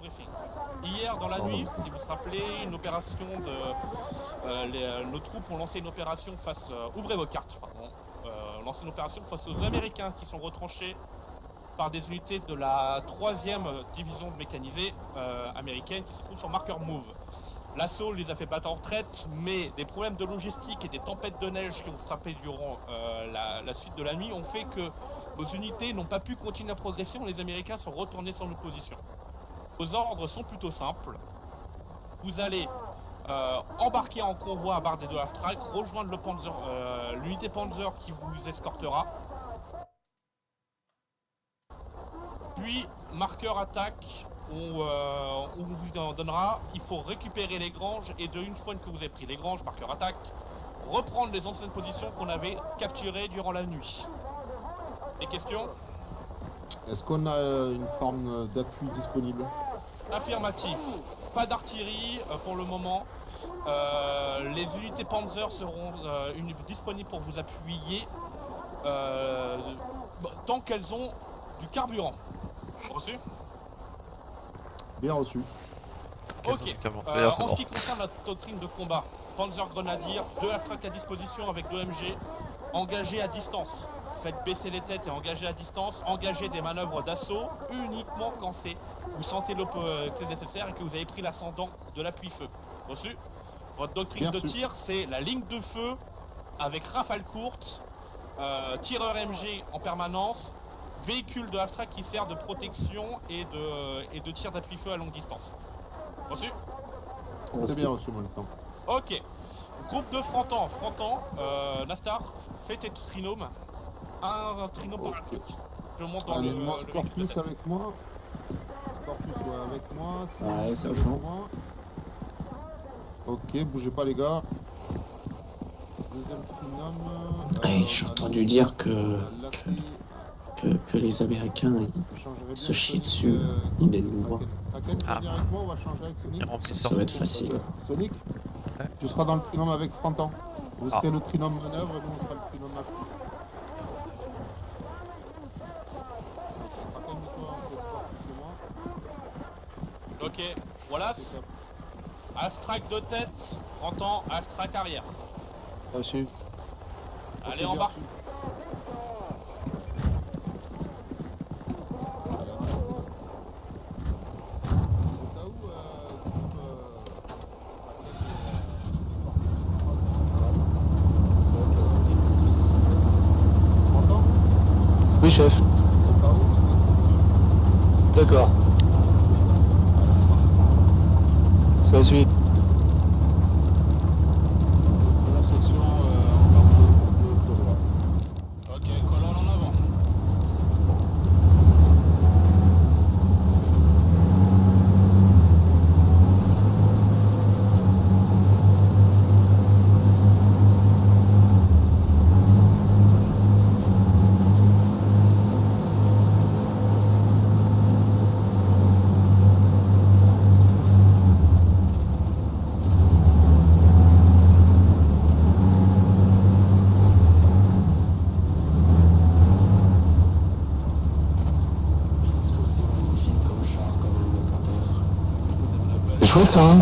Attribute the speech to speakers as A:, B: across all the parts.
A: briefing. Hier dans la nuit, si vous vous rappelez, une opération nos troupes ont lancé une opération face... ouvrez vos cartes, pardon. Ont lancé une opération face aux Américains qui sont retranchés par des unités de la 3e division mécanisée américaine qui se trouve sur Marker Move. L'assaut les a fait battre en retraite, mais des problèmes de logistique et des tempêtes de neige qui ont frappé durant la suite de la nuit ont fait que nos unités n'ont pas pu continuer la progression. Les Américains sont retournés sur nos positions. Vos ordres sont plutôt simples. Vous allez embarquer en convoi à barre des 2 Half-Track, rejoindre l'unité Panzer qui vous escortera. Puis, marqueur attaque, on vous en donnera. Il faut récupérer les granges et une fois que vous avez pris les granges, marqueur attaque, reprendre les anciennes positions qu'on avait capturées durant la nuit. Des questions?
B: Est-ce qu'on a une forme d'appui disponible?
A: Affirmatif. Pas d'artillerie pour le moment. Les unités Panzer seront disponibles pour vous appuyer tant qu'elles ont du carburant. Reçu?
B: Bien reçu.
A: Ok. En ce qui concerne la doctrine de combat, Panzer Grenadier, 2 Half-Track à disposition avec 2 MG, engagés à distance. Faites baisser les têtes et engagez à distance. Engagez des manœuvres d'assaut uniquement quand vous sentez que c'est nécessaire et que vous avez pris l'ascendant de l'appui-feu. Reçu? Votre doctrine de tir, c'est la ligne de feu avec rafale courte, tireur MG en permanence, véhicule de half-track qui sert de protection et de tir d'appui-feu à longue distance. Reçu?
B: C'est bien reçu, mon lieutenant.
A: Ok. Groupe de Frontan. Nastar, fais tes trinômes. Un trinôme par half-track. Je monte dans
B: allez,
A: le...
B: moi, Scorpius avec moi. Scorpius, ouais, avec moi.
C: Ouais, c'est
B: avec
C: bon.
B: moi. Ok, bougez pas, les gars. Deuxième trinôme.
C: J'ai entendu dire que les Américains ils se chient dessus. Ils les nous voient.
B: Avec moi, on va changer avec Sonic.
C: Ça va être facile.
B: Sonic, tu seras dans le trinôme avec Frontan. Vous serez le trinôme manœuvre et nous on sera le trinôme appui.
A: Ok, voilà. Half-track de tête, Frontan, half-track arrière.
B: Reçu.
A: Allez, en bas.
D: Oui, chef. D'accord. Ça suit.
B: La section
A: Ok, colonne en avant.
D: C'est chouette ça, hein.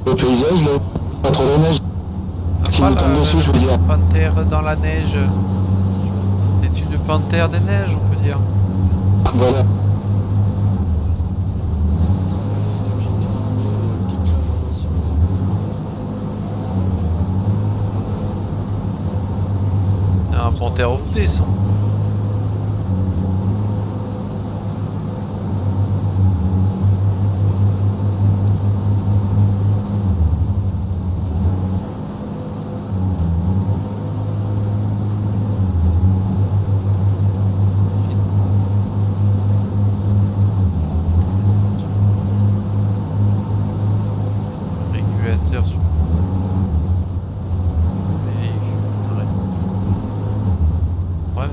D: Le paysage là, pas trop de neige. Qui nous tombe dessus, je veux dire.
E: Panthère dans la neige. C'est une panthère des neiges, on peut dire.
D: Voilà.
E: Un panthère of Death. Régulateur sur véhicule. Bref.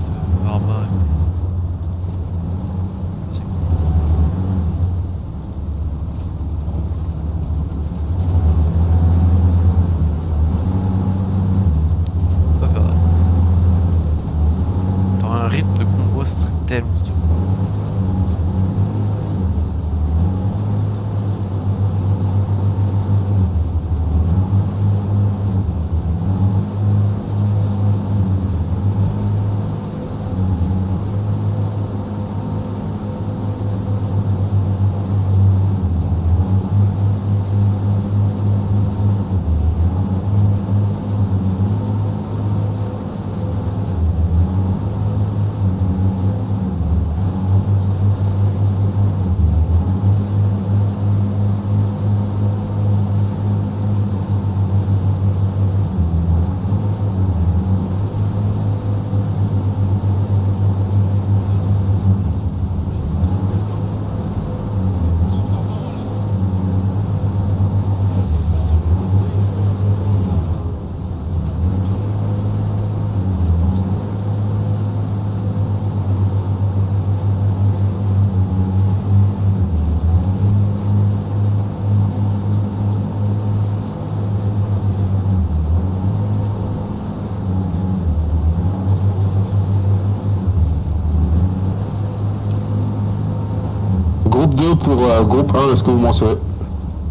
B: 2 pour groupe 1, est-ce que vous m'en savez?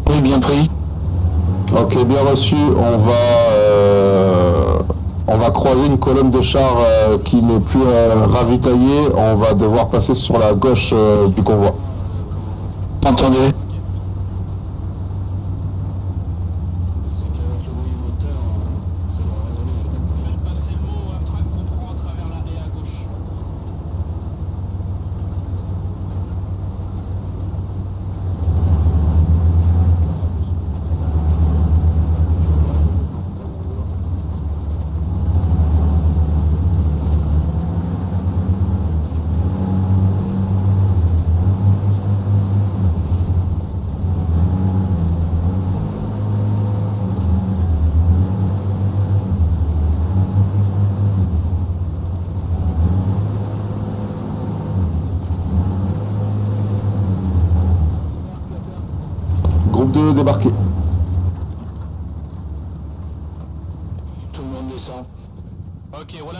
D: Oui, bien pris.
B: Ok, bien reçu. On va croiser une colonne de chars qui n'est plus ravitaillée. On va devoir passer sur la gauche du convoi.
D: Entendu.
A: Faites passer le mot, Track comprend à travers la haie à gauche.
B: Groupe 2 débarqué.
D: Tout le monde descend.
A: Ok, voilà.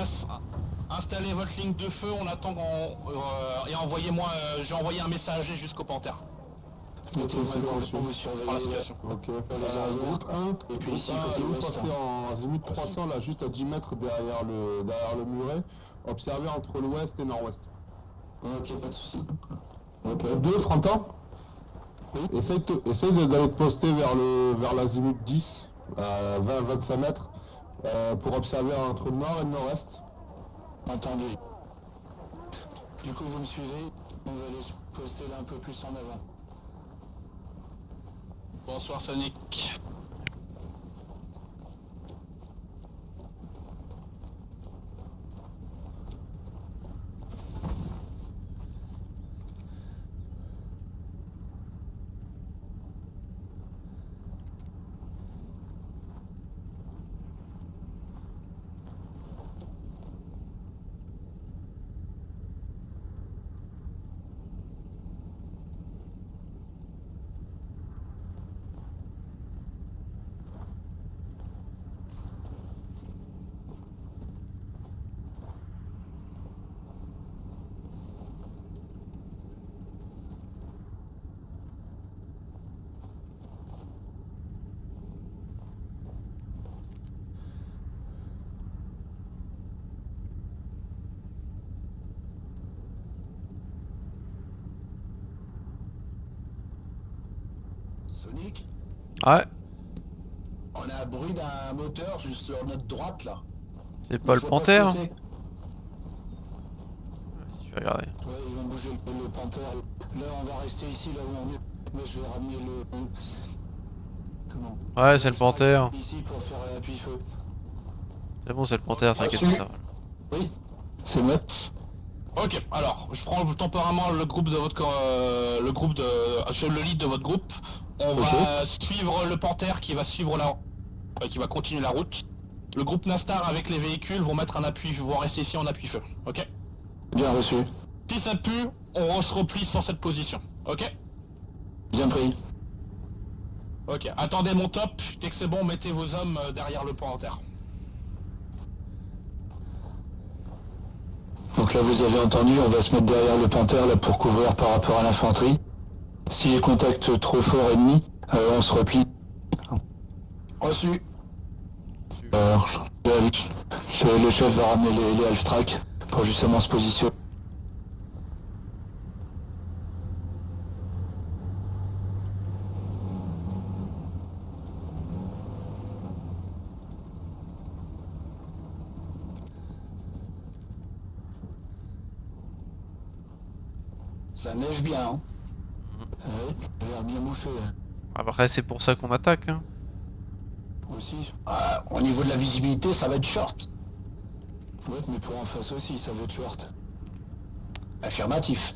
A: Installez votre ligne de feu, on attend et envoyez-moi. J'ai envoyé un messager jusqu'au Panthère.
D: Mettez-moi
B: c'est
D: le
B: bon,
D: on vous
A: Pour la
D: surveiller.
A: situation.
B: Ok.
D: les arrivées.
B: Groupe 1.
D: Et puis ici,
B: Groupe 1,
D: côté
B: vous
D: ouest.
B: passez en azimut 300, là, juste à 10 mètres derrière le muret. Observez entre l'ouest et nord-ouest.
D: Ok, pas de soucis.
B: Ok. 2, Frontin.
D: Oui.
B: Essaye d'aller te poster vers l'azimut 10, à 20-25 mètres, pour observer entre le nord et le nord-est.
D: Entendu. Du coup, vous me suivez. On va aller se poster là un peu plus en avant.
A: Bonsoir Sonic.
F: Sonic,
E: Ouais,
F: on a un bruit d'un moteur juste sur notre droite là.
E: c'est pas le
F: Je vois
E: panthère.
F: ce que c'est.
E: Je vais regarder.
D: Ouais, ils vont bouger le panthère. Là, on va rester ici, là où on est. Moi, je vais ramener le... Comment?
E: Ouais, c'est le panthère.
D: Ici pour faire l'appui-feu.
E: C'est bon, c'est le panthère, t'inquiète pas. Ça va.
D: Oui, c'est moi.
A: Ok, alors je prends temporairement le groupe de votre le lead de votre groupe. On va suivre le Panthère qui va suivre qui va continuer la route. Le groupe Nastar avec les véhicules vont mettre un appui, vont rester ici en appui feu. Ok.
D: Bien reçu.
A: Si ça pue, on se replie sur cette position. Ok.
D: Bien pris.
A: Ok. Attendez mon top. Dès que c'est bon, mettez vos hommes derrière le Panthère.
D: Donc là, vous avez entendu, on va se mettre derrière le panthère là pour couvrir par rapport à l'infanterie. Si les contacts trop forts ennemis, on se replie.
F: Reçu.
D: Le chef va ramener les half-track pour justement se positionner.
F: Ça neige bien, hein.
D: Ouais, il a l'air bien bouché hein.
E: Après, c'est pour ça qu'on attaque. Hein.
D: Aussi.
F: Au niveau de la visibilité, ça va être short.
D: Ouais, mais pour en face aussi, ça va être short.
F: Affirmatif.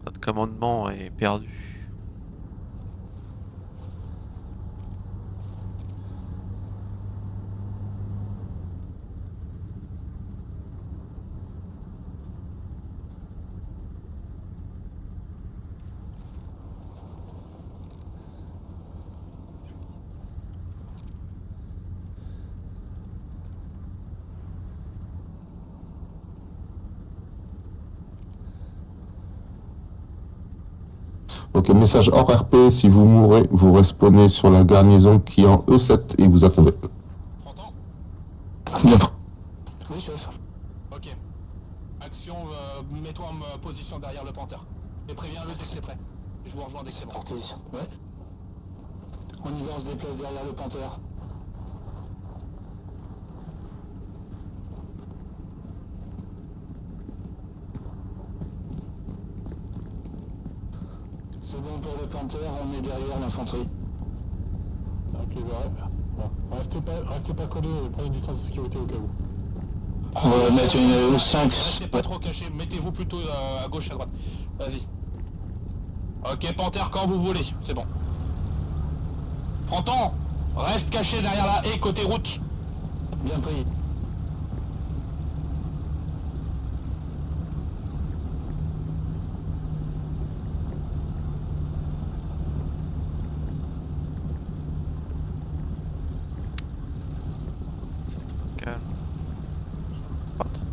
E: Notre commandement est perdu.
B: Ok, message hors RP, si vous mourrez, vous respawnez sur la garnison qui est en E7 et vous attendez.
A: T'entends?
D: Bien.
F: Oui, chef.
A: Ok. Action, mets-toi en position derrière le panthère. Et préviens-le dès que c'est prêt. Je vous rejoins dès que c'est bon.
F: Parti. Ouais. On y va, on se déplace derrière le panthère. C'est bon pour le panthère, on est derrière l'infanterie.
B: Ok, ouais. Bon. Restez pas collés, prenez une distance de sécurité au cas où.
D: On va mettre une 5.
A: Restez pas trop caché, mettez-vous plutôt à gauche, à droite. Vas-y. Ok, panthère, quand vous voulez, c'est bon. Fronton, reste caché derrière la haie côté route.
F: Bien pris.
E: C'est trop calme. Pas trop.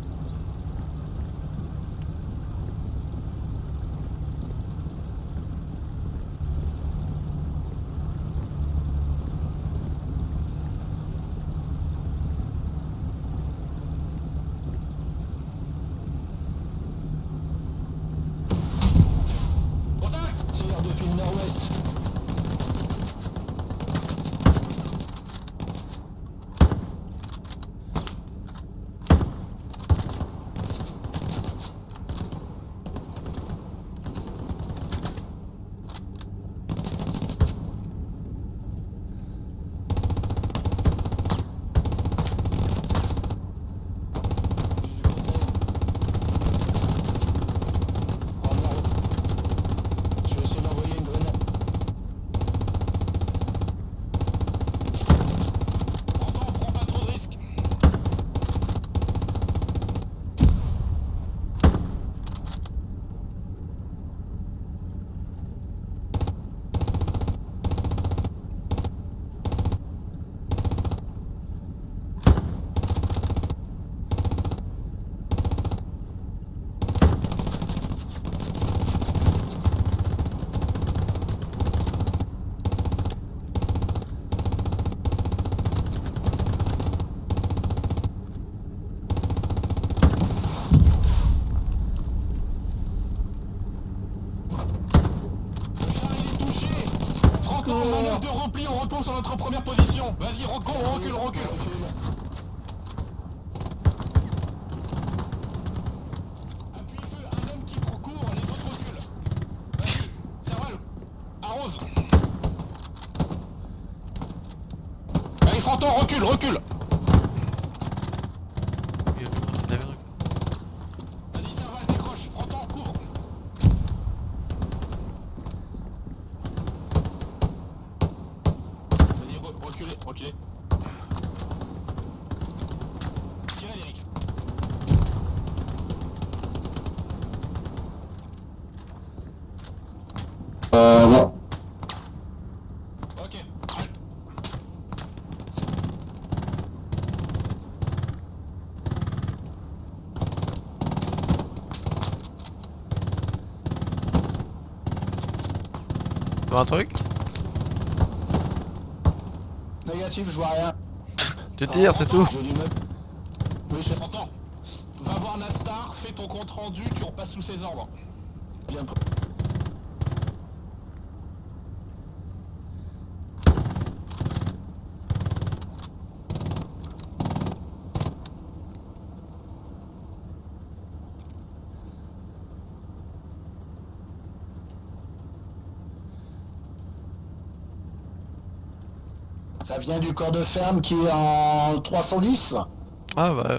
A: Contact!
F: Tire depuis le nord-ouest. En nord. Je vais essayer d'envoyer une grenade.
A: Fronton, prends pas trop de risques. Le char il est touché. Fronton, manœuvre de repli, on retourne sur notre première position. Vas-y, recule, recule. Appuie feu, un homme qui court, les autres reculent. Vas-y, Serval, arrose. Allez, Fronton, recule. Vas-y, Serval, décroche. Fronton, couvre. Vas-y, reculez. Tirez, Eric.
B: Ouais.
A: Ok, halte.
E: Tu vois un truc?
F: Négatif, je vois rien.
E: Tu tires, c'est tout.
F: J'ai du meuble. Oui, chef.
A: Fronton, va voir Nastar, fais ton compte rendu, tu repasses sous ses ordres.
F: Bien pris. Ça vient du corps de ferme qui est en 310.
E: Ah bah.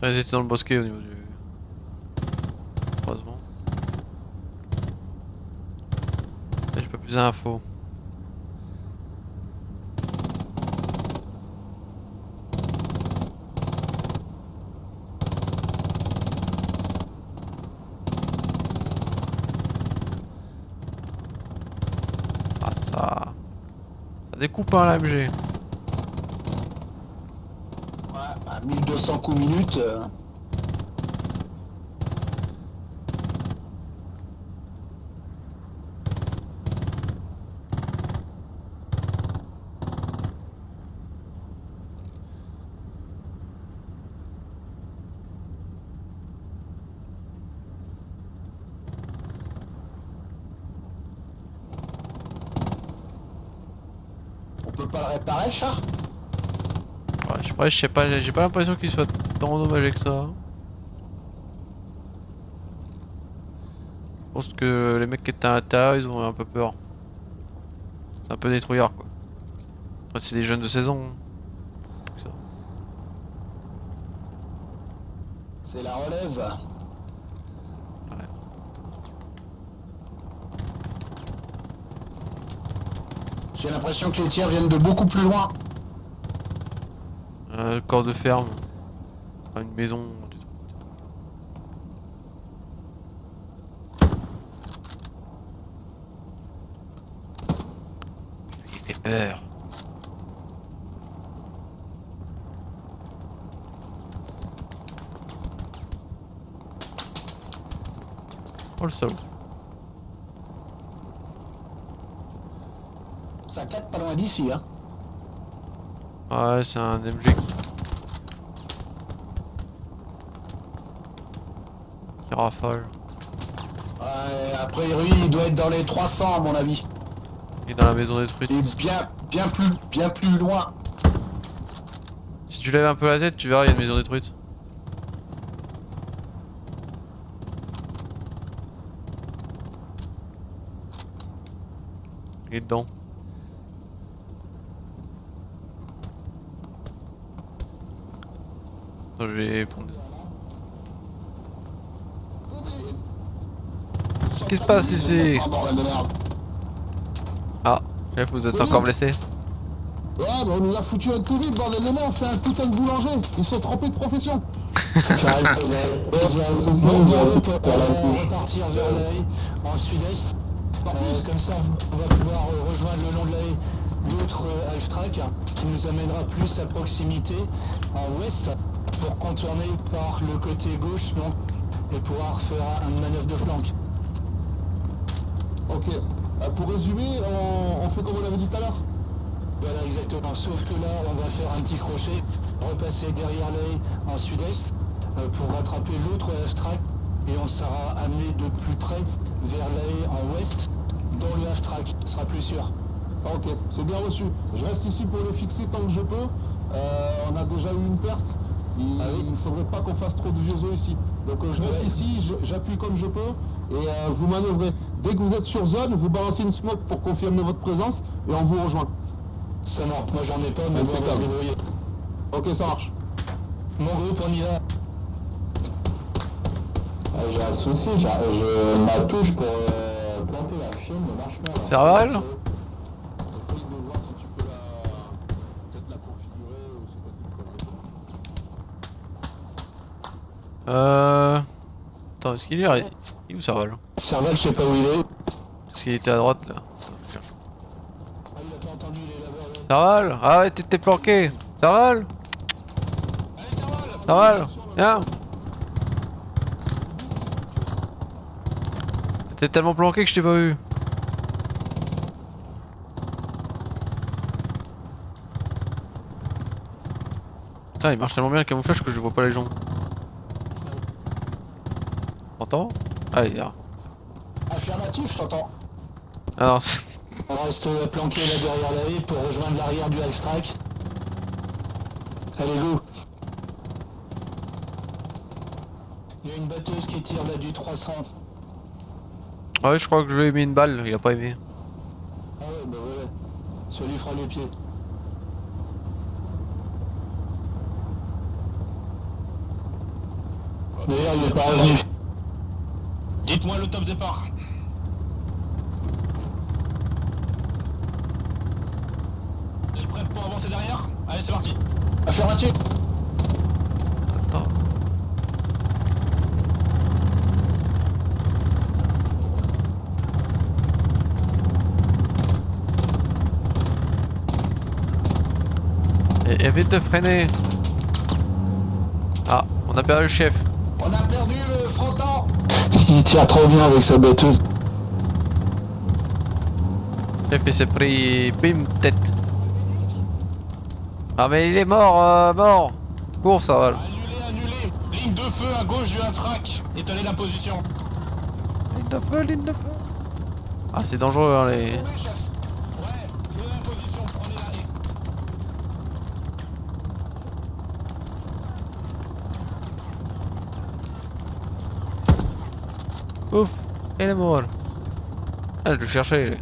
E: Ils étaient dans le bosquet au niveau du croisement. Là, j'ai pas plus d'infos. Ah ça. Ça découpe hein l'AMG.
F: Ouais, à 1200 coups minutes. pas le réparer le char?
E: Ouais, je sais pas, j'ai pas l'impression qu'il soit tant endommagé que ça. Je pense que les mecs qui étaient à l'intérieur, ils ont un peu peur. C'est un peu détrouillard quoi. Après c'est des jeunes de 16 ans. Ça.
F: C'est la relève.
E: Ouais.
F: J'ai l'impression que les tirs viennent de beaucoup plus loin.
E: Le corps de ferme. Enfin, une maison. Des trucs. Il fait peur. Oh le salaud.
F: Ça claque pas loin d'ici, hein.
E: Ouais, c'est un MG qui rafale.
F: Ouais, a priori, il doit être dans les 300 à mon avis.
E: Il est dans la maison détruite.
F: Et bien plus loin.
E: Si tu lèves un peu la tête, tu verras, il y a une maison détruite. Il est dedans. Attends, je vais prendre des... Qu'est-ce qui se passe ici?
B: Ah, bordel de merde.
E: Ah, chef, vous êtes encore blessé?
B: Ouais, bah on nous a foutu un tout vite, bordel de merde, c'est un putain de boulanger. Ils sont trompés de profession.
F: On va repartir vers l'œil en sud-est. Comme ça, on va pouvoir rejoindre le long de l'œil l'autre half-track qui nous amènera plus à proximité en ouest pour contourner par le côté gauche donc, et pouvoir faire une manœuvre de flanc.
B: Ok. Pour résumer, on fait comme on avait dit tout à l'heure.
F: Voilà exactement, sauf que là on va faire un petit crochet, repasser derrière l'œil en sud-est pour rattraper l'autre half-track et on sera amené de plus près vers l'œil en ouest dans le half-track, ce sera plus sûr.
B: Ok, c'est bien reçu. Je reste ici pour le fixer tant que je peux. On a déjà eu une perte. Il ne faudrait pas qu'on fasse trop de vieux os ici. Donc je reste ici, j'appuie comme je peux et vous manœuvrez. Dès que vous êtes sur zone, vous balancez une smoke pour confirmer votre présence et on vous rejoint.
F: Ça marche, moi j'en ai pas, mais on va se débrouiller.
B: Ok, ça marche.
F: Mon groupe, on y va.
D: J'ai un souci, ma touche pour planter la chaîne ne marche pas.
E: Serval?
B: Essaye de voir si tu peux peut-être la configurer ou si t'as une connerie.
E: Attends, est-ce qu'il est là? Il est où Serval?
F: Serval, je sais pas où il est.
E: Parce qu'il était à droite là.
F: Ah, il a pas entendu, il est là-bas. Ouais.
E: Serval? Ah ouais, t'étais planqué. Serval?
A: Allez, Serval!
E: Serval? Viens! T'étais tellement planqué que je t'ai pas vu. Putain, il marche tellement bien le camouflage que je vois pas les gens. T'entends? Ah, il est là.
F: Affirmatif, je t'entends.
E: Ah non,
F: On reste planqué là derrière la haie pour rejoindre l'arrière du half-track. Allez, go. Il y a une batteuse qui tire là du 300.
E: ouais, je crois que je lui ai mis une balle, il a pas aimé.
F: Ah ouais, bah ouais. Ça lui fera les pieds. D'ailleurs, il est pas revenu.
A: Dites-moi le top départ. Vous êtes prêts pour avancer derrière? Allez, c'est parti.
F: Affirmatif.
E: Attends. Et vite de freiner. Ah, on a perdu le chef.
F: On a perdu le fronton.
D: Il tire trop bien avec sa batteuse.
E: Le chef il s'est pris bim tête. Ah mais il est mort, mort. Cours ça va.
A: Annulé. Ligne de feu à gauche du half-track. Étalez la position.
E: Ligne de feu, ligne de feu. Ah c'est dangereux hein les...
A: Tombez, chef. Ouais, prenez la position, prenez la haie.
E: Ouf, il est mort. Ah, je le cherchais. Lui.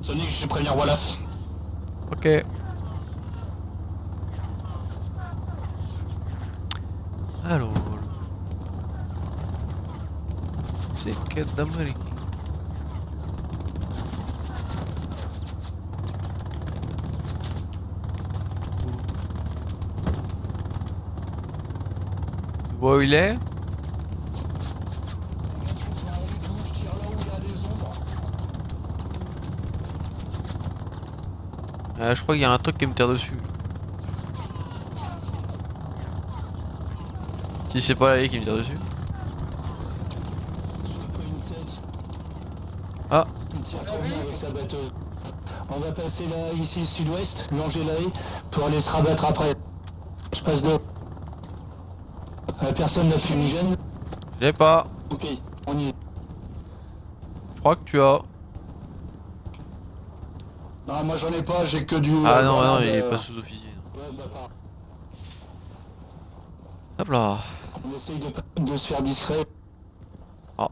A: Sonic, je vais prévenir Wallace.
E: Ok. Alors. C'est que d'Amérique. Tu vois où il est? Je crois qu'il y a un truc qui me tire dessus. Si c'est pas l'allié qui me tire dessus. Ah.
F: Il tire très bien avec sa batteuse. On va passer là, ici, sud-ouest, longer la haie, pour aller se rabattre après. Je passe de... personne n'a fumigène.
E: Je l'ai pas.
F: Ok, on y est.
E: Je crois que tu as.
B: Non, moi j'en ai pas, j'ai que du...
E: Ah non, non, il est pas sous-officier.
F: Ouais, bah, pas.
E: Hop là.
F: On essaye de se faire discret.
E: Ah.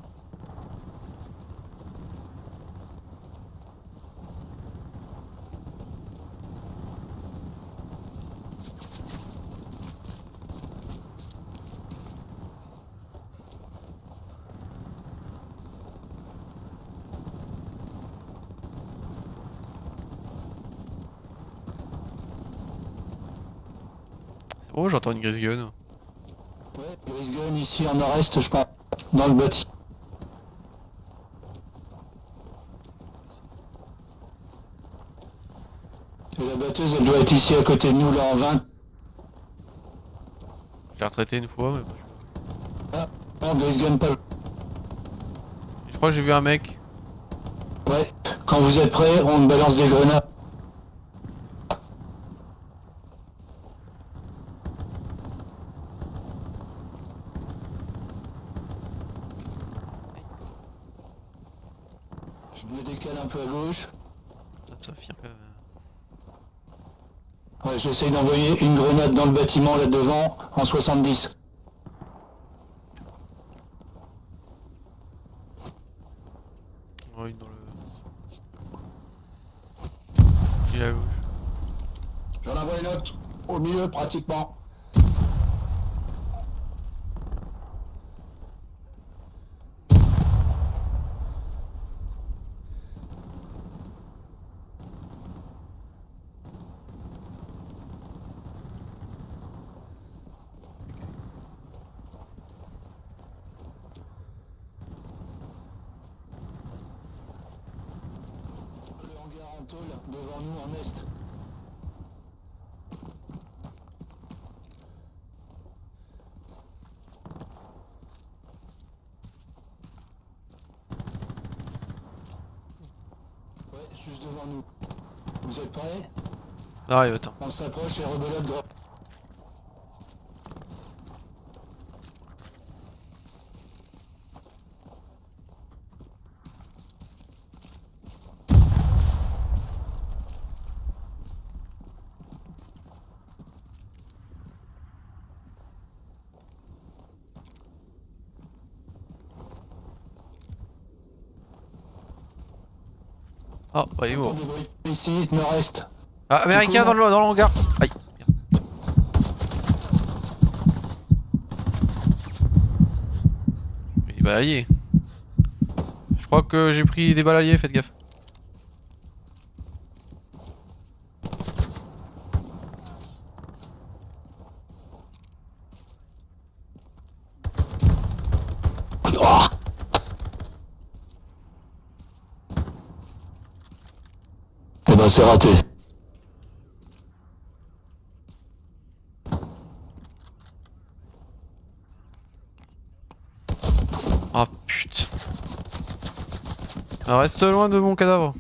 E: Oh, j'entends une grise gun.
F: Ouais, Gris Gun ici en nord-est, je pense, dans le bâti. Et la batteuse, elle doit être ici à côté de nous, là, en 20.
E: Je l'ai retraité une fois, mais pas.
F: Non, Gris Gun, pas...
E: Je crois que j'ai vu un mec.
F: Ouais, quand vous êtes prêts, on balance des grenades. Je me décale un peu à gauche.
E: Ça va finir que...
F: Ouais, j'essaye d'envoyer une grenade dans le bâtiment là devant en 70.
E: Ouais, une dans le... Il est à gauche.
B: J'en envoie une autre, au milieu pratiquement.
F: Le hangar en tôle devant nous en est. Ouais, juste devant nous. Vous êtes prêts?
E: Ah, il attends.
F: On s'approche et rebelote gros.
E: Ah, bah, il est mort.
F: Des bruits ici, nord-est.
E: Ah, américain dans le hangar. Aïe. Il est balayé. Je crois que j'ai pris des balayés, faites gaffe.
F: Eh ben c'est raté.
E: Ah putain. Ah, reste loin de mon cadavre.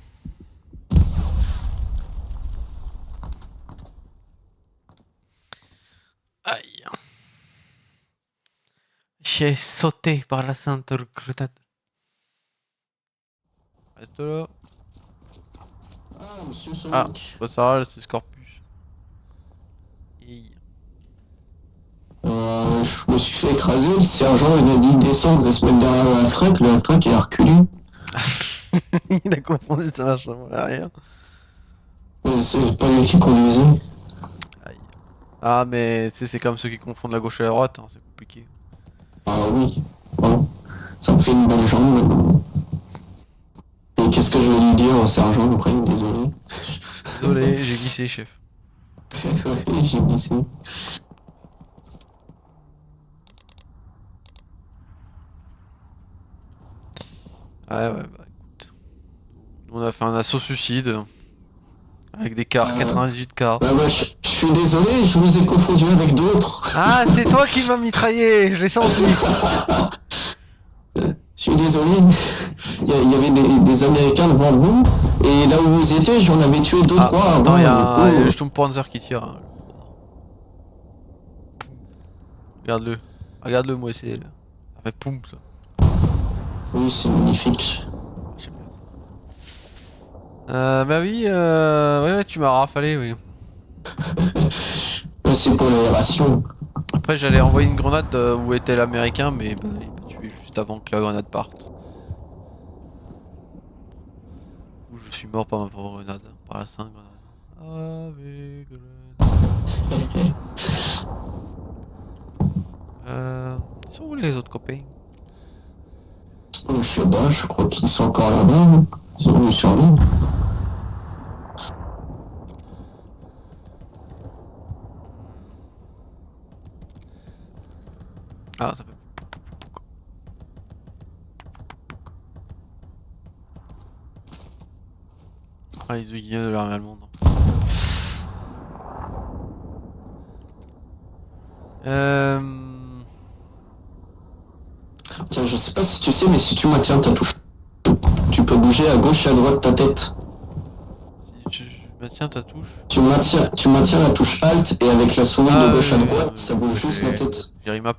E: Aïe. fait sauter par la sainte grenade. Reste là.
C: Ah, monsieur
E: Ah,
C: Sonic.
E: bah ça va, c'est Scorpius. Hi.
C: Je me suis fait écraser, le sergent il a dit descendre et se mettre derrière le half-track il a reculé.
E: Il a confondu sa marche arrière.
C: Mais c'est pas lui qui conduisait.
E: Aïe. Ah, mais tu sais, c'est comme ceux qui confondent la gauche et la droite, hein, c'est compliqué.
C: Ah oui, bon, ça me fait une belle jambe maintenant. Et qu'est-ce que je vais lui dire au sergent après, désolé.
E: Désolé, j'ai glissé, chef.
C: Ouais, j'ai glissé.
E: Ouais, bah écoute. Nous, on a fait un assaut suicide. Avec des cars, 98 cars.
C: Bah, je suis désolé, je vous ai confondu avec d'autres.
E: Ah, c'est toi qui m'as mitraillé, je l'ai senti.
C: Je suis désolé, il y avait des Américains devant vous, et là où vous étiez, j'en avais tué 2-3 avant.
E: Attends, il y a
C: du coup,
E: le Sturmpanzer qui tire. Hein. Regarde-le. Regarde-le, moi, c'est. Ça fait poum, ça.
C: Oui, c'est magnifique.
E: J'aime bien ça. Bah oui, ouais, tu m'as rafalé, oui.
C: C'est pour les rations.
E: Après, j'allais envoyer une grenade où était l'américain, mais bah, il m'a tué juste avant que la grenade parte. Ou je suis mort par ma propre grenade, par la sainte grenade. Avec grenade. Ils sont où les autres copains?
C: Je sais pas, je crois qu'ils sont encore là-bas. Ils ont dû survivre.
E: Ah, ça fait. Ah, les deux guillemets de l'armée allemande.
C: Tiens, je sais pas si tu sais, mais si tu maintiens ta touche, tu peux bouger à gauche et à droite de ta tête.
E: Si tu maintiens ta touche.
C: Tu maintiens la touche Alt et avec la souris de gauche à
E: oui,
C: droite, ça bouge juste la tête.
E: J'ai remap.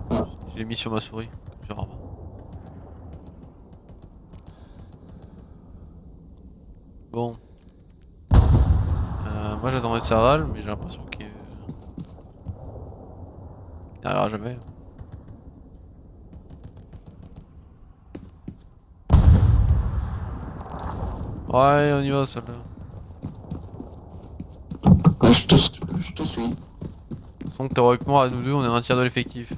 C: Ah.
E: Je l'ai mis sur ma souris, comme sur Arma. Bon. Moi j'attendais Serral, mais j'ai l'impression qu'il n'arrivera jamais. Ouais, on y va celle-là.
C: Ouais, je te suis.
E: De toute façon, théoriquement, à nous deux, on est un tiers de l'effectif.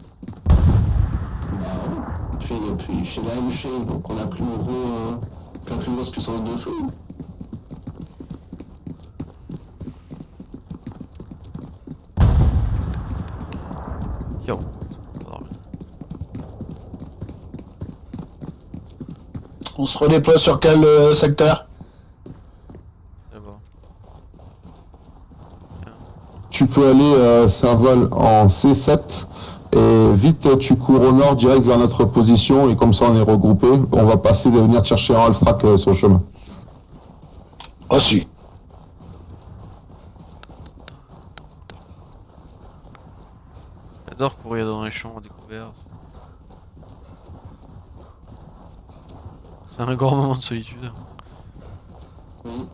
C: Chez la MG, donc on a la plus grosse puissance de feu.
E: Yo.
G: On se redéploie sur quel secteur?
E: D'abord.
B: Tu peux aller Serval en C7 et vite tu cours au nord direct vers notre position et comme ça on est regroupé. On va passer de venir te chercher un Alfrac sur le chemin.
G: Reçu.
E: J'adore courir dans les champs découverts. C'est un grand moment de solitude.
C: Oui.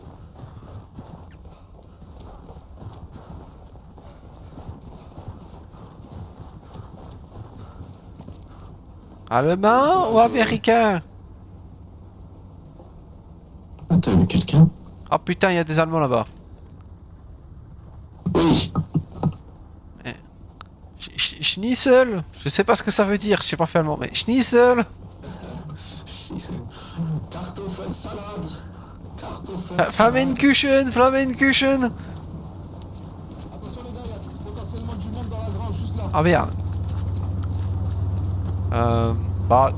E: Allemand ou américain?
C: Ah, t'as vu quelqu'un?
E: Ah putain, il y a des Allemands là-bas.
C: Oui.
E: Schnitzel? Je sais pas ce que ça veut dire, je sais pas faire allemand, mais Schnitzel?
C: Kartoffeln salade.
E: Flamenkuchen, Flamenkuchen!
B: Attention les gars, il y a potentiellement du monde dans la grange juste là.
E: Ah merde. Bah...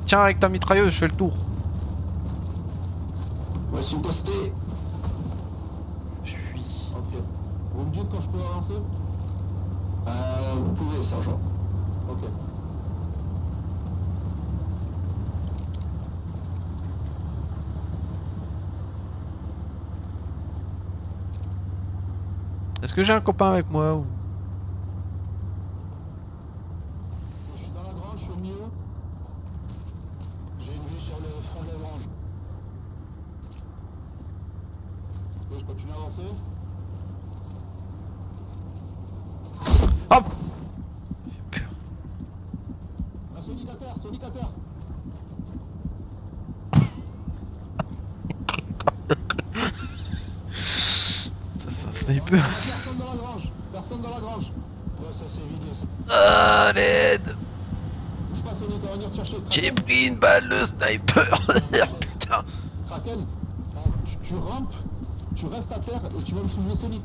E: Tiens, avec ta mitrailleuse, je fais le tour.
C: Voici posté.
E: Je suis...
B: Ok. Vous me dites quand je peux avancer?
C: Vous pouvez, sergent.
B: Ok.
E: Est-ce que j'ai un copain avec moi ou...
B: Je suis dans la grange, je suis au milieu.
F: J'ai une vue sur le fond de la grange.
B: Ok, je continue à avancer.
E: Hop.
B: Un Sonic à terre, Sonic à terre.
E: Ça c'est un sniper.
B: Personne dans la grange, personne dans la grange.
F: Ouais, ça c'est vidé ça.
E: Ah, l'aide.
B: Bouge pas Sonic, on va venir te chercher.
E: J'ai
B: Kraken,
E: pris une balle de sniper. Putain.
B: Kraken, tu rampes, tu restes à terre et tu vas me soulever Sonic.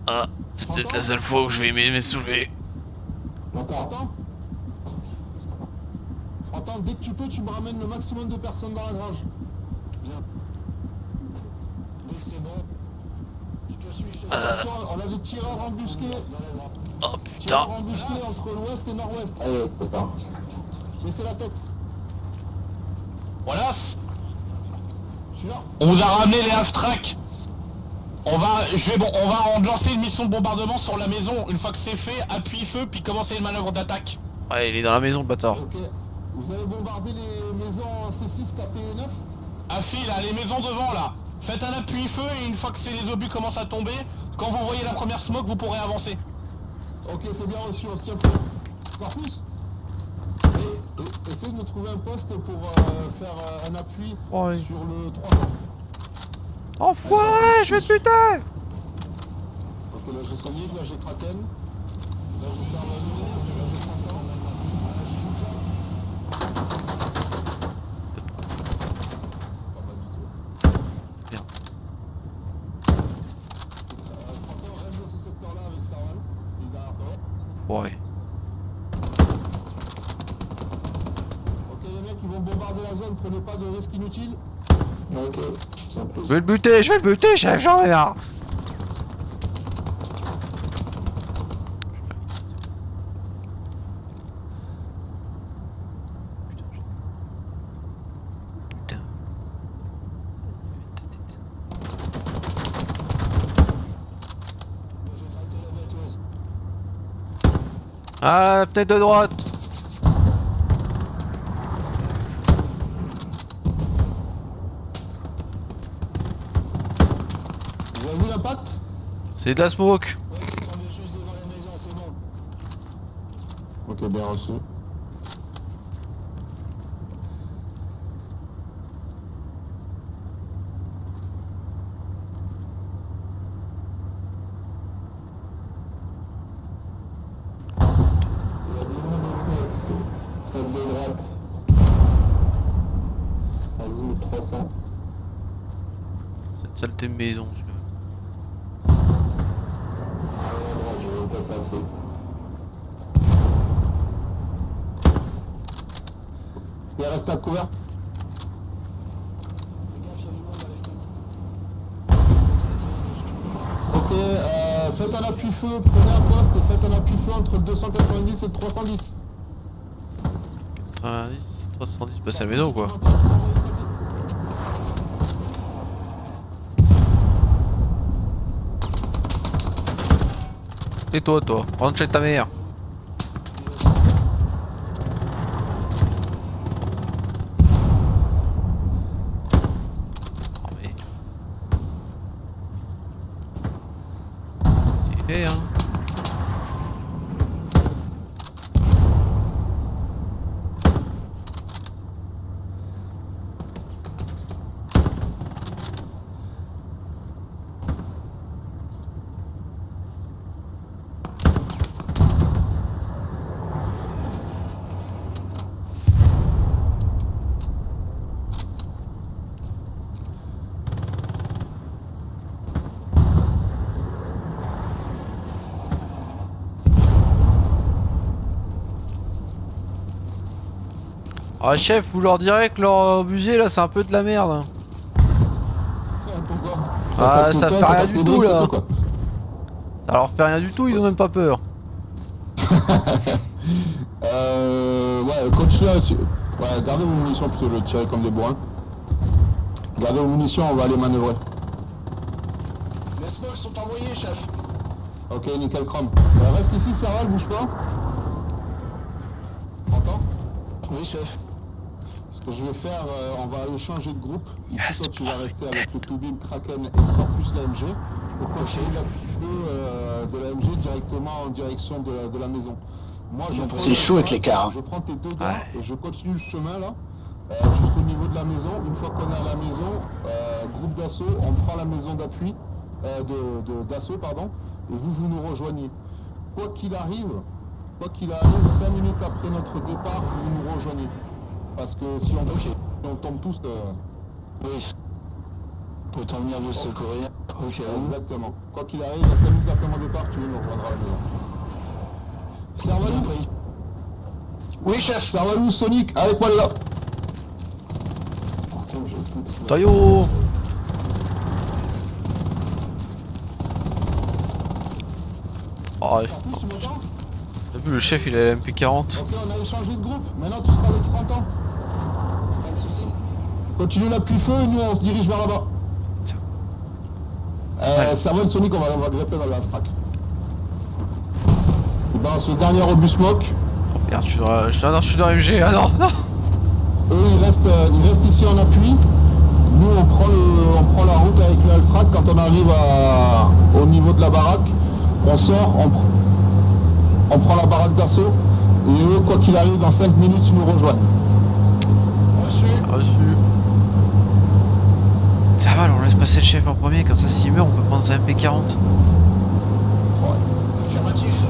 E: Ah, c'est peut-être la seule fois où je vais me soulever.
B: Attends. Attends, dès que tu peux, tu me ramènes le maximum de personnes dans la grange.
F: Bien. Dès que c'est bon, je te suis, je te suis.
B: Attention, on a des tireurs embusqués.
F: Dans la grange.
E: Oh putain.
B: Tireurs embusqués entre l'ouest et nord-ouest.
C: Allez, c'est ça.
B: Baissez la tête.
A: Voilà,
B: Je suis là.
A: on vous a ramené les half-track. On va lancer une mission de bombardement sur la maison. Une fois que c'est fait, appuyez feu puis commencez une manœuvre d'attaque.
E: Ouais, il est dans la maison, le bâtard.
B: Ok. Vous avez bombardé les maisons C6, KP9.
A: Affi là, les maisons devant là. Faites un appui-feu et une fois que les obus commencent à tomber, quand vous voyez la première smoke, vous pourrez avancer.
B: Ok, c'est bien reçu, on se tient prêt. Scorpus, essayez de me trouver un poste pour faire un appui
E: Ouais.
B: sur le 300.
E: Enfoiré, je vais te buter.
B: Ok, là j'ai Sonic, là j'ai Kraken. Là j'ai Servano, là j'ai 300. Pas mal du tout.
E: Bien.
B: 300 reste dans ce secteur-là avec Serval. Il est derrière toi.
E: Ouais.
B: Ok les mecs, ils vont bombarder la zone, prenez pas de risques inutiles.
C: Ok, simple.
E: Je vais le buter, chef, j'en ai marre. Putain.
F: J'ai traité la bête ouest.
E: Ah, la fenêtre de droite.
B: Vous avez vu l'impact?
E: C'est de la smoke.
F: Ouais, c'est tombé juste devant la maison, c'est bon.
B: Ok, bien reçu.
C: Il y a tout le monde en fait. Stade de droite. Azul 300.
E: Cette saleté de maison.
C: À droite, je vais te passer.
B: Il reste à couvert.
F: Fais gaffe, il y a du monde à la fenêtre.
B: Ok, faites un appui-feu, prenez un poste et faites un appui-feu entre le 290 et le 310.
E: 90, 310, bah c'est la maison quoi. Et toi, rentre chez ta mère. Oh mais... C'est fait hein. Ah chef, vous leur direz que leur musée là c'est un peu de la merde.
B: Pourquoi?
E: Ah,
B: casse le
E: ça
B: temps,
E: fait rien
B: casse
E: du
B: les
E: tout,
B: briques, c'est
E: là.
B: tout, quoi.
E: Ça leur fait rien du tout, ils ont même pas peur.
B: Ouais, continuez à... Ouais, gardez vos munitions plutôt que de tirer comme des bourrins. Gardez vos munitions, on va aller manœuvrer.
F: Laisse
G: smokes sont envoyés, chef.
B: Ok, nickel chrome. Reste ici, Serval, bouge pas. T'entends?
F: Oui, chef.
B: Ce que je vais faire, on va aller changer de groupe. Ici, toi, tu vas rester avec le Toubib, Kraken et Scorpius l'AMG. Pour continuer l'appui de l'AMG directement en direction de la maison. Moi,
G: C'est chaud avec l'écart.
B: Je prends tes deux gars et je continue le chemin là. Jusqu'au niveau de la maison. Une fois qu'on est à la maison, groupe d'assaut, on prend la maison d'appui, d'assaut pardon, et vous nous rejoignez. Quoi qu'il arrive, 5 minutes après notre départ, vous nous rejoignez. Parce que si on tombe tous...
F: Oui. Autant venir vous secourir. Ok.
B: Exactement. Quoi qu'il arrive, 5 minutes après mon départ, tu nous rejoindras à la maison. Servalou.
G: Oui, chef.
B: Servalou, Sonic, avec moi les gars.
E: Taillot. Oh,
B: Tu m'entends?
E: t'as vu le chef il a la MP40.
B: Ok, on a échangé de groupe. Maintenant, tu seras avec Fronton. Pas de soucis. Continue l'appui-feu et nous, on se dirige vers là-bas. Serval, Sonic, on va grepper dans la frac. Dans ce dernier obus smoke.
E: Oh merde, je suis dans MG. Ah non, non.
B: Eux, ils restent ici en appui. Nous, on prend la route avec le Alfrac. Quand on arrive au niveau de la baraque, on sort, on prend la baraque d'assaut. Et eux, quoi qu'il arrive, dans 5 minutes, ils nous rejoignent.
E: Reçu. Ça va, on laisse passer le chef en premier, comme ça s'il meurt, on peut prendre sa MP40.
G: Affirmatif.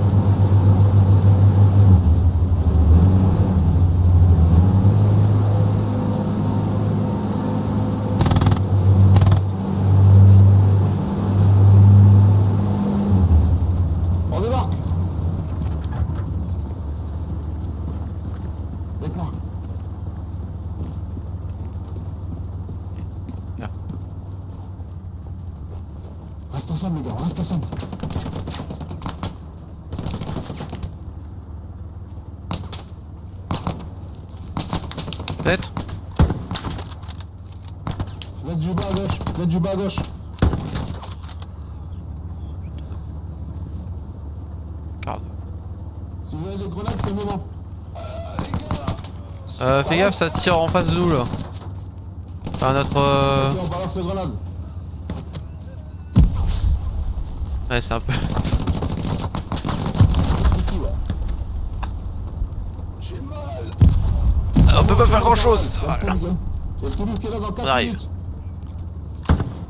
B: On débarque. Avec moi.
E: Là.
B: Reste ensemble les gars, reste ensemble.
E: Peut-être.
B: Faites du bas à gauche, faites du bas à gauche.
E: Garde.
B: Si vous avez des grenades, c'est le moment.
E: Fais gaffe, ça tire en face de nous là. Enfin, notre.
B: Ok, on balance les grenades.
E: Ouais, c'est un peu.
B: Ici, ouais.
E: On peut pas faire grand chose.
B: Il y a le Toubib qui est là dans 4
E: arrive.
B: minutes.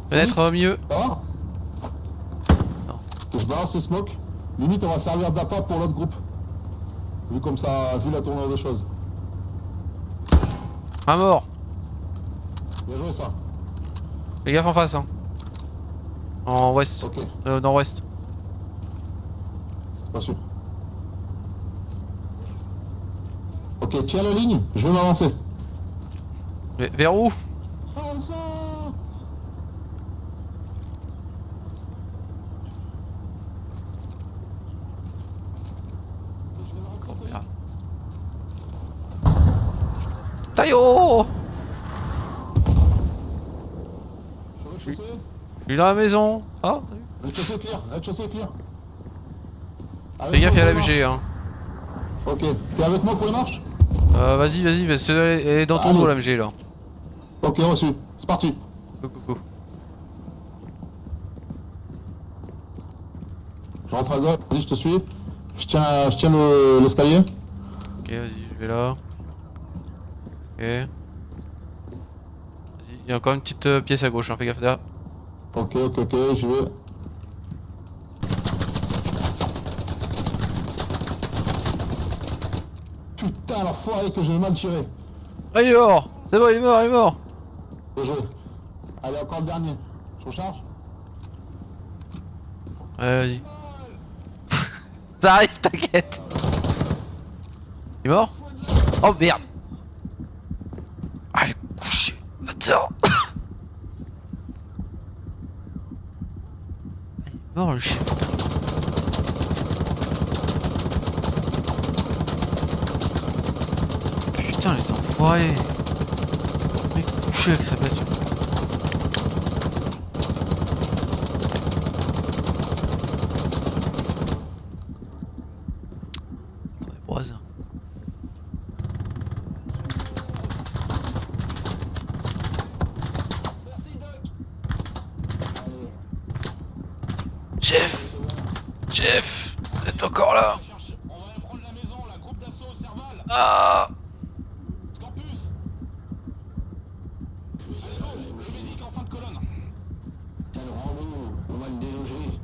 E: Fenêtre au milieu.
B: Ça va?
E: Non.
B: Je balance les smokes. Limite, on va servir d'appât pour l'autre groupe. Vu comme ça, vu la tournure des choses.
E: Un mort.
B: Bien joué ça.
E: Fais gaffe en face, hein. En ouest.
B: Ok,
E: Nord-ouest.
B: pas sûr. Ok, tiens la ligne, je vais m'avancer.
E: Vers où? Taillot!
B: Sur le chaussée.
E: Je suis dans la maison. Ah,
B: Rez-de-chaussée clear, rez-de-chaussée clear.
E: fais gaffe, il y a la MG, hein.
B: Ok, t'es avec moi pour les marches?
E: Vas-y, elle est dans ton
B: Allez.
E: dos la MG là.
B: Ok, reçu, c'est parti.
E: Coucou.
B: Je rentre à gauche, vas-y, je te suis. Je tiens l'escalier.
E: Ok, vas-y, je vais là. Ok. Vas-y, il y a encore une petite pièce à gauche, hein, fais gaffe là.
B: Ok, j'y vais. Putain, l'enfoiré que j'ai mal tiré.
E: Ah, il est mort! C'est bon, il est mort!
B: Bien joué. Allez, encore le dernier. Je recharge.
E: Allez, vas-y. Ça arrive, t'inquiète! Il est mort? Oh merde! Ah, j'ai couché! Attends! Il est mort le chien! Putain, les enfoirés! Le mec couché avec sa battue. phrase. Chef! Chef! Vous êtes encore là?
A: On va aller prendre la maison, la groupe d'assaut au Serval.
E: Ah!
A: Campus. Allez, go, le médic en fin de colonne.
C: Tiens, le Rambo, on va le déloger.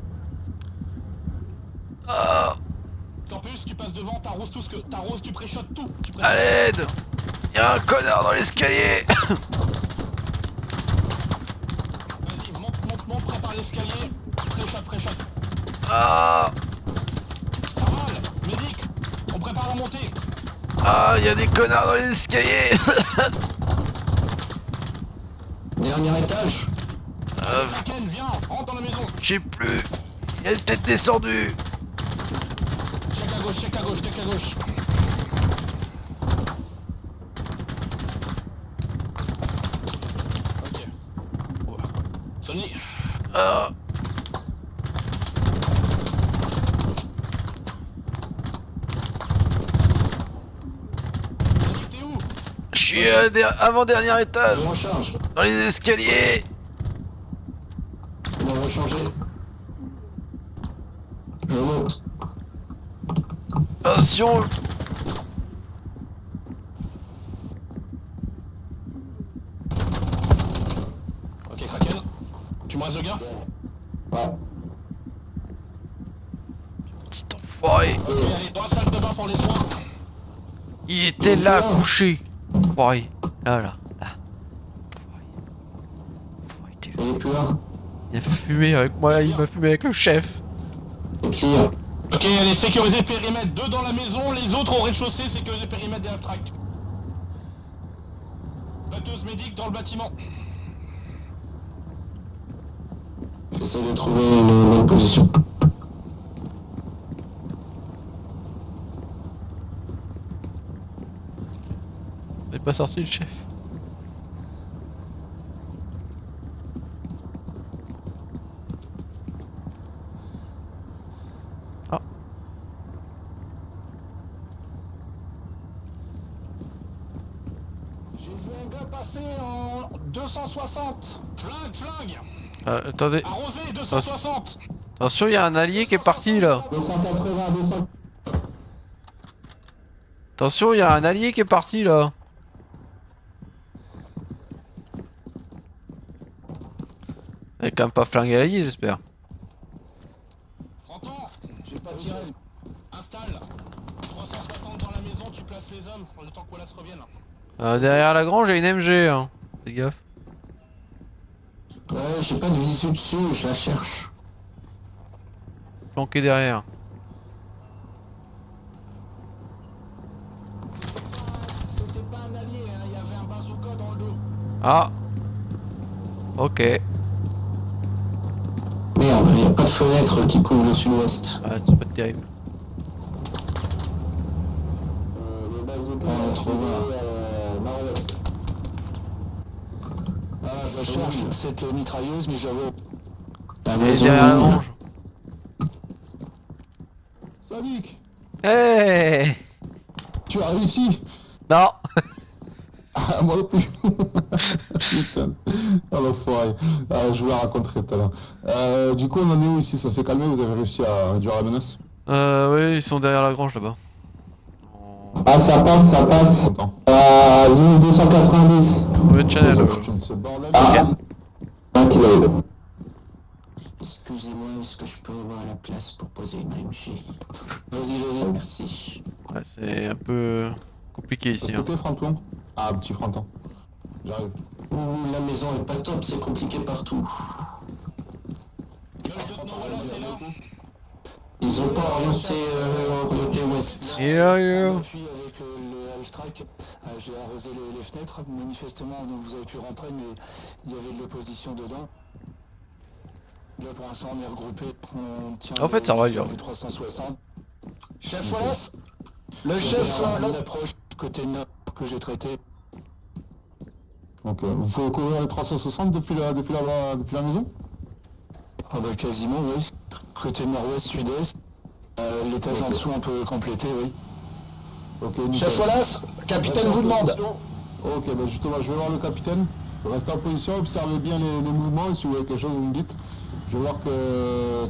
E: Ah!
A: Campus, tu passes devant, t'arroses tout ce que... T'arroses, tu préchotes tout. Tu
E: À l'aide! Y'a un connard dans l'escalier!
A: Vas-y, monte, prépare l'escalier. Préchote.
E: Ah!
A: Serval, médic, on prépare la montée.
E: Ah! Y'a des connards dans les escaliers!
C: Dernier étage.
A: Ken, viens, rentre dans la maison.
E: Je sais plus. Il est peut-être descendu.
A: Check à gauche. Ok. Sony,
E: Ah!
A: Sony, t'es où?
E: Je suis avant-dernier étage.
C: Je recharge.
E: Dans les escaliers.
C: On va recharger. Je monte.
E: Attention.
A: Ok, Kraken, tu me restes le gars?
C: Ouais.
E: Petit enfoiré.
A: Ok, allez, dans la salle de bain pour les soins.
E: Il était là, couché. Enfoiré. Là. Enfoiré, t'es là.
C: Il est plus là.
E: Il a fumé avec moi, il m'a fumé avec le chef.
C: C'est clear.
A: Ok, allez, sécuriser périmètre, 2 dans la maison, les autres au rez-de-chaussée, sécuriser périmètre des half-track. Batteuse médic dans le bâtiment.
C: J'essaie de trouver une bonne position.
E: C'est pas sorti le chef. Ah.
A: J'ai vu un gars passer en 260. Flingue.
E: Attendez.
A: Arrosé, 260.
E: Attention, il y a un allié qui est parti là.
C: 280, 200.
E: Attention, il y a un allié qui est parti là. Elle est quand même pas flingué l'allié, j'espère.
A: 30 ans. J'ai pas tiré. Installe. 360 dans la maison, tu places les hommes, le temps que Wallace revienne.
E: Derrière la grange, il y a une MG. Hein. Fais gaffe.
C: Ouais, j'ai pas de visu dessus, je la cherche.
E: Planqué derrière.
A: C'était pas un allié, hein, il y avait un bazooka dans le dos.
E: Ah. Ok.
C: Merde, il n'y a pas de fenêtre qui couvre le sud-ouest.
E: Ah, c'est pas terrible.
B: Le bazooka,
C: On est trop bas.
F: Ah, je cherche cette mitrailleuse, mais je la vois.
C: La
E: Elle est
C: maison.
E: derrière la grange.
B: Sadik,
E: Hey.
B: tu as réussi.
E: Non.
B: Ah, moi non plus. Putain. Ah l'enfoiré. Ah, je vous la raconterai tout à l'heure. Du coup, on en est où ici? Ça s'est calmé? Vous avez réussi à réduire la menace?
E: Oui, ils sont derrière la grange là-bas.
C: Ah, ça passe.
B: Content.
C: Zone 290.
E: Mauvais channel.
B: Putain, ce bordel.
C: Ah, 1 km. Excusez-moi, est-ce que je peux avoir la place pour poser une MG? Vas-y, merci.
E: Ouais, c'est un peu compliqué ici. Hein.
B: C'était Franton? Ah, petit Franton. J'arrive.
C: Ouh, la maison est pas top, c'est compliqué partout.
A: Le lieutenant Wallace est là.
C: Ils ont pas orienté ouest.
E: Il est là, il est là.
F: Puis avec le half-track, j'ai arrosé les fenêtres. Manifestement, donc vous avez pu rentrer, mais il y avait de l'opposition dedans. Là, pour l'instant, on est regroupé. On tient
E: En fait, ça va, il y a-
F: le 360. Chef Wallace, le chef, l'approche côté nord que j'ai traité.
B: Donc, vous pouvez couvrir les 360 depuis la maison?
F: Ah bah quasiment, oui. Côté nord-ouest, sud-est. L'étage en dessous, on peut compléter, oui.
B: Ok, nickel.
G: Chef Wallace, capitaine vous demande.
B: Ok, bah justement, je vais voir le capitaine. Restez en position, observez bien les mouvements et si vous voyez quelque chose, vous me dites. Je vais voir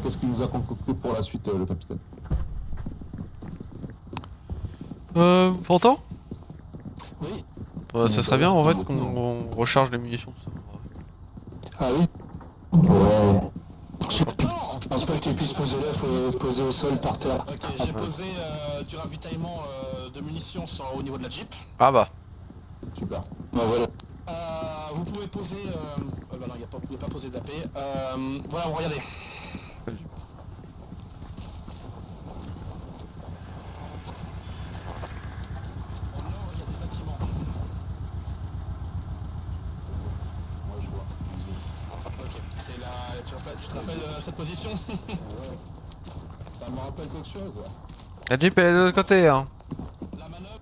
B: qu'est-ce qu'il nous a concocté pour la suite, le capitaine.
E: Fantan?
F: Oui.
E: Ça serait bien en fait qu'on recharge les munitions.
B: Ah oui.
C: Ouais.
F: Je pense pas que tu puisses poser là, faut poser au sol par terre.
A: Ok, j'ai posé du ravitaillement de munitions au niveau de la Jeep.
E: Ah bah.
B: Super.
F: Bah voilà.
A: Vous pouvez poser... bah non, il n'y a pas posé d'AP. Voilà, regardez. Au nord, il y a des bâtiments.
B: Ouais, je vois.
A: Ok, c'est la... Tu te rappelles cette position?
B: Ça me rappelle quelque chose.
E: La Jeep elle est de l'autre côté hein.
A: La manœuvre.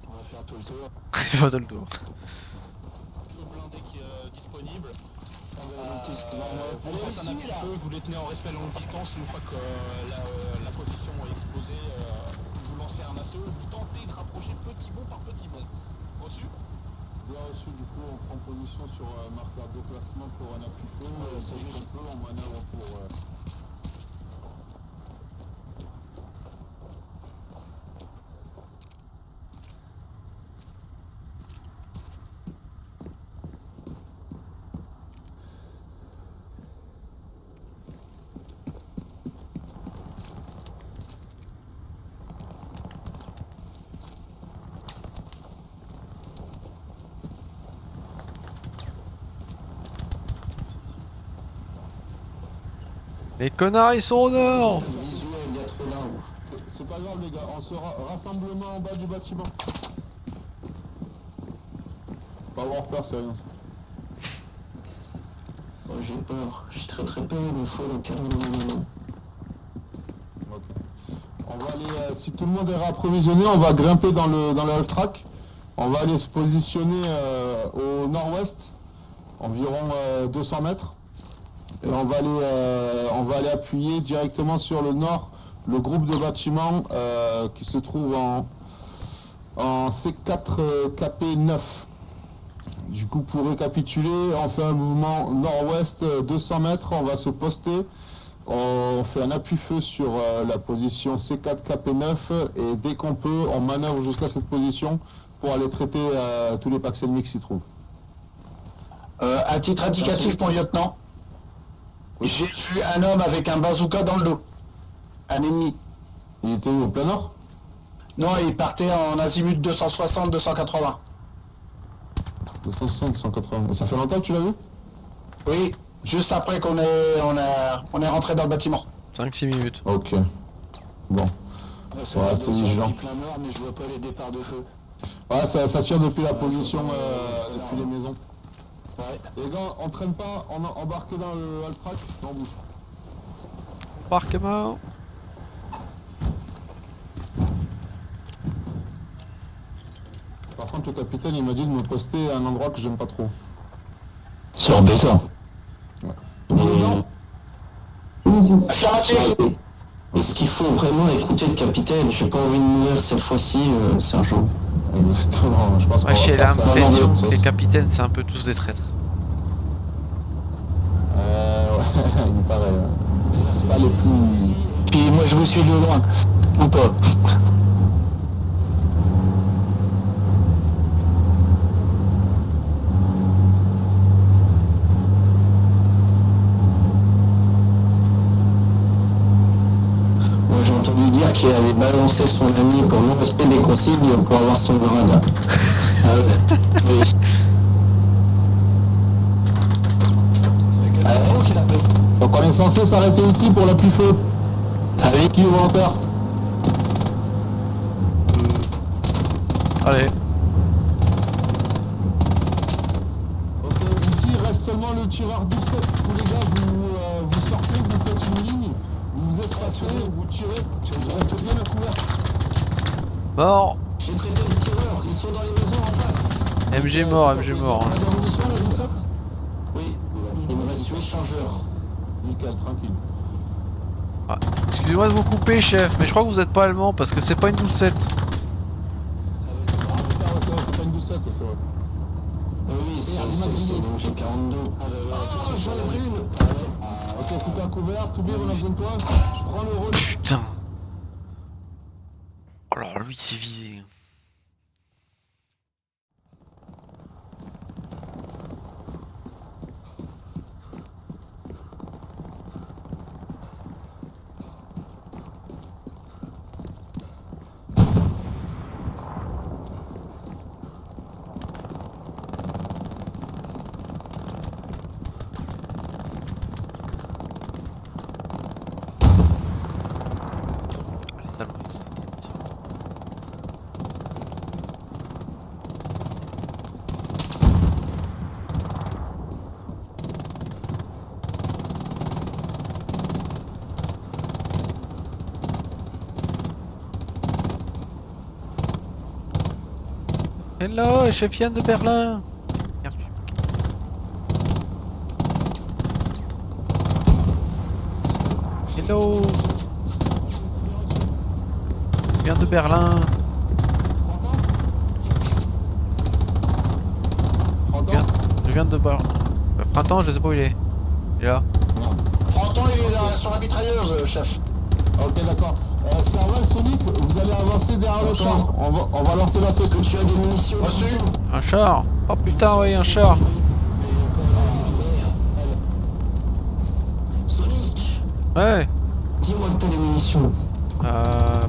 F: On va faire tout le tour.
E: Il faut tout le tour.
A: Feu blindé qui est disponible.
F: Vous
A: Vous faites un appui de feu, vous les tenez en respect longue distance. Une fois que la position est exposée, vous lancez un assaut. Vous tentez de rapprocher petit bond par petit bond. Reçu?
B: Bien reçu, du coup, on prend position sur marqueur de déplacement pour un appui feu. C'est juste un peu en manœuvre pour...
E: Les connards ils sont au nord.
C: Visuel, il y a trop d'arbres.
B: C'est pas grave les gars, on se rassemblement en bas du bâtiment. Pas avoir peur, c'est rien ça.
C: Oh, j'ai peur. J'ai très peur, il me faut le cadre de mon nom.
B: Ok. On va aller, si tout le monde est réapprovisionné, on va grimper dans le half-track. On va aller se positionner au nord-ouest, environ 200 mètres. Et on va aller appuyer directement sur le nord, le groupe de bâtiments qui se trouve en C4 KP9. Du coup, pour récapituler, on fait un mouvement nord-ouest 200 mètres, on va se poster. On fait un appui-feu sur la position C4 KP9 et dès qu'on peut, on manœuvre jusqu'à cette position pour aller traiter tous les packs ennemis qui s'y trouvent.
G: À titre indicatif, mon lieutenant, j'ai vu un homme avec un bazooka dans le dos. Un ennemi.
B: Il était où, au plein nord?
G: Non, il partait en azimut 260-280.
B: 260, 180. Ça fait longtemps que tu l'as vu?
G: Oui, juste après qu'on est rentré dans le bâtiment.
E: 5-6 minutes.
B: Ok. Bon.
F: On
B: reste vigilant.
F: plein nord, mais je vois pas les départs de feu.
B: Ouais, ça tire depuis la position, depuis les maisons.
F: Ouais.
B: Les gars, on traîne pas, on a embarqué dans le half-track, on bouge.
E: Embarquement.
B: Par contre, le capitaine, il m'a dit de me poster à un endroit que j'aime pas trop.
D: C'est embêtant.
G: Affirmatif.
C: Est-ce qu'il faut vraiment écouter le capitaine? J'ai pas envie de mourir cette fois-ci, sergent.
B: Exactement, je pense qu'on
E: Moi j'ai
B: va faire ça.
E: l'impression
B: Ça,
E: que les capitaines c'est un peu tous des traîtres.
B: ouais, il paraît. C'est pas les plus...
G: Puis moi je vous suis de loin. Ou pas.
C: Moi j'ai entendu dire qu'il avait balancé son ami pour non-respect des consignes pour avoir son grade.
G: Ah ouais. Oui.
B: Donc on est censé s'arrêter ici pour l'appui-feu. Avec qui est volontaire?
E: Allez.
B: Ok, ici il reste seulement le tireur du 7. Tous les gars, vous sortez, vous faites une ligne, vous vous espacez, vous tirez, vous restez bien à couvert.
E: Mort.
C: J'ai traité les tireurs, ils sont dans les maisons en face.
E: MG mort, MG mort.
B: La munition, le du 7?
C: Oui, il me reste 8 chargeurs.
B: Nickel, tranquille.
E: Ah, excusez-moi de vous couper, chef, mais je crois que vous êtes pas allemand parce que c'est pas une 12-7.
B: C'est vrai, c'est pas une 12-7, c'est vrai.
C: Oui, c'est donc j'ai 42.
B: Ah, j'en ai pris une. Ok, foutez un couvert, tout bien, on a besoin de toi. Je prends le rôle.
E: Putain. Alors lui, c'est visé. Les Allemands, ils sont- Hello, chef Yann de Berlin. Merde, Hello. Je viens de Berlin. Je viens de Berlin. Printemps, je sais pas où il est. Il est là.
G: Printemps, il est là, sur la mitrailleuse, chef.
B: Ok, d'accord. Serval, Sonic, vous allez avancer derrière le char. On va lancer la sauce.
G: Que tu as des munitions dessus.
E: Un char. Oh putain, oui, un char.
G: Sonic,
E: Ouais.
C: Dis-moi que t'as des munitions.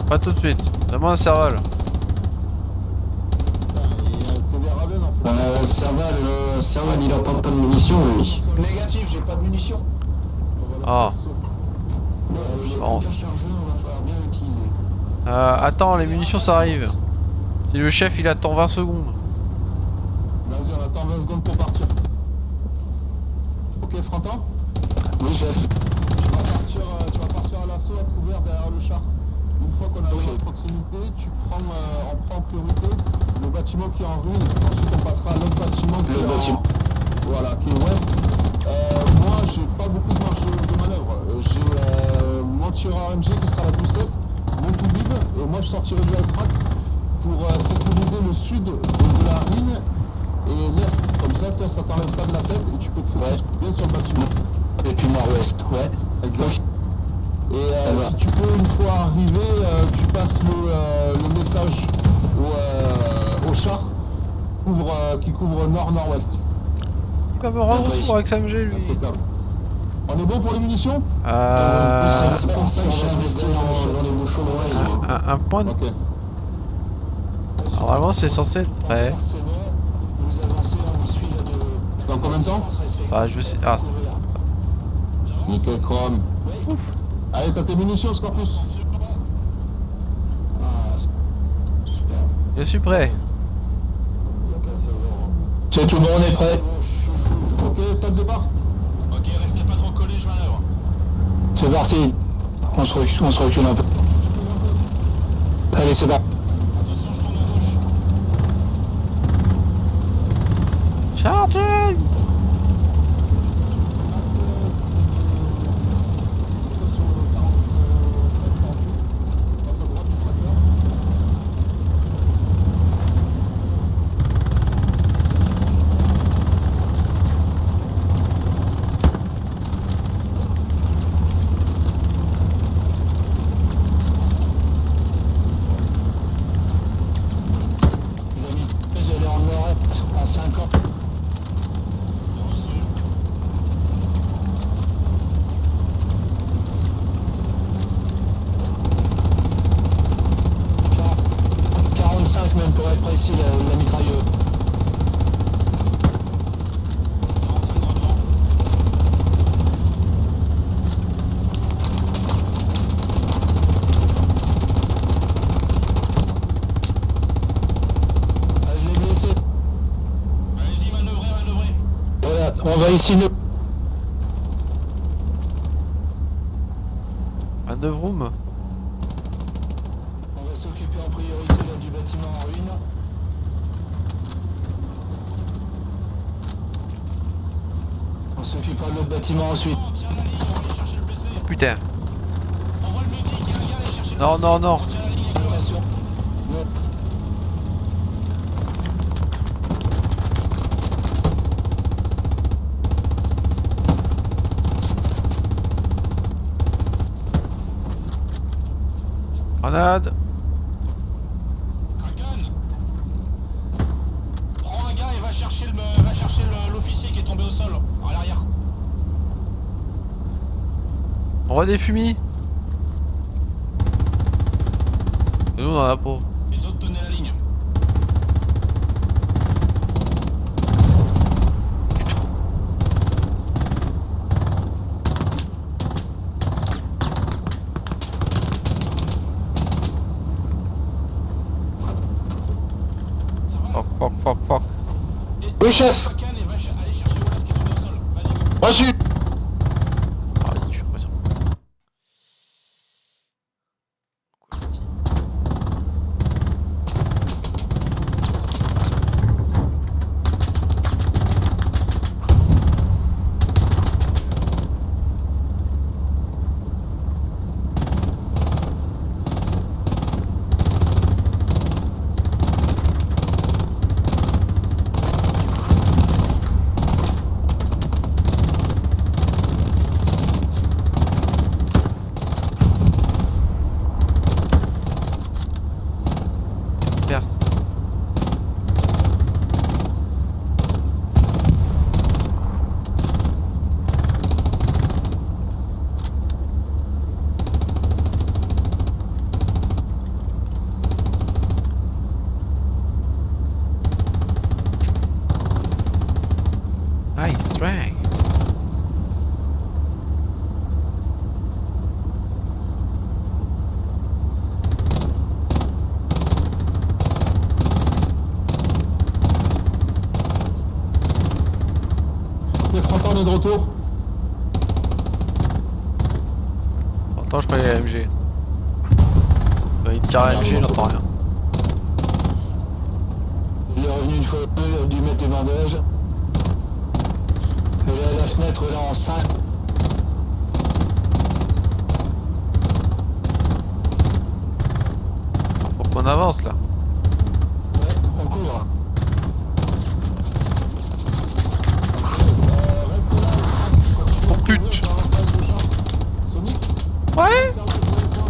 E: Pas tout de suite. Demande à Serval.
C: Serval, il a pas de munitions, lui.
G: négatif, j'ai pas de munitions.
E: Ah. Bon. Attends, les munitions ça arrive. Si le chef il attend 20 secondes.
B: Vas-y, on attend 20 secondes pour partir. Ok, Frantan?
C: Oui, chef.
B: Tu vas partir à l'assaut à couvert derrière le char. Une fois qu'on arrive à proximité, on prend en priorité le bâtiment qui est en ruine. Ensuite, on passera à l'autre bâtiment voilà, qui est ouest. Moi, j'ai pas beaucoup de marge de manœuvre. J'ai mon tireur MG qui sera la 12-7, mon Toubib, et moi je sortirai du Alfrac pour sécuriser le sud de la ruine et l'est. Comme ça, toi, ça t'enlève ça de la tête et tu peux te focus bien sur le bâtiment.
C: Et puis nord-ouest, ouais.
B: Exact. Et si tu peux, une fois arrivé, tu passes le message au char qui couvre nord-nord-ouest.
E: Il va me rendre sourd avec sa MG lui.
B: Impeccable. On est bon pour les munitions?
C: C'est pour ça que j'ai investi dans les bouchons d'oreille.
E: Un point de...
B: Ok.
E: Normalement c'est censé être prêt.
F: C'est bon, vous avancez, on vous suit là de...
B: C'est dans combien de temps?
E: Bah je sais... Ah, c'est...
B: Nickel chrome.
E: Ouf.
B: Allez, t'as tes munitions, Scorpius?
E: Je suis prêt.
G: C'est tout bon, on est prêt.
B: Ok, top départ.
A: Ok, restez pas trop collés, je manœuvre.
G: C'est parti. On se recule un peu. Allez, c'est parti.
A: Attention, je tourne à gauche.
E: Charging.
F: Elle est en nord-est, à 50. « 45 même pour être précis, la mitrailleuse. Ah, je l'ai blessé.
A: Allez-y, manœuvrez.
G: Voilà, on va ici.
E: Un 9 room.
F: On va s'occuper en priorité là, du bâtiment en ruine. On s'occupera de l'autre bâtiment ensuite.
A: Tiens la ligne, on va aller chercher le PC.
E: Putain. Non, non, non.
A: On tient la ligne avec
F: Animation.
E: Grenade.
A: Kraken. Prends un gars et va chercher l'officier qui est tombé au sol, à l'arrière.
E: On voit des fumis. Et nous on en a pas.
A: Les autres tenaient la ligne.
E: Fuck, fuck, fuck, fuck.
G: Oui, chef.
A: Kraken et va aller chercher Wallace qui est tombé au sol. Vas-y, go.
G: Reçu.
E: Ah, vas-y, je suis présent. Perse. Nice try.
B: Les Frontin, on est de retour.
E: Pourtant je croyais la MG. Il tire la MG, il n'entend rien.
F: Il est revenu une fois, il a dû mettre des bandages. Et là, la fenêtre là en 5.
E: Faut qu'on avance là.
F: Ouais, on court.
B: Reste là.
E: Oh pute.
B: Sonic,
E: Ouais.
B: serre-le pour les points.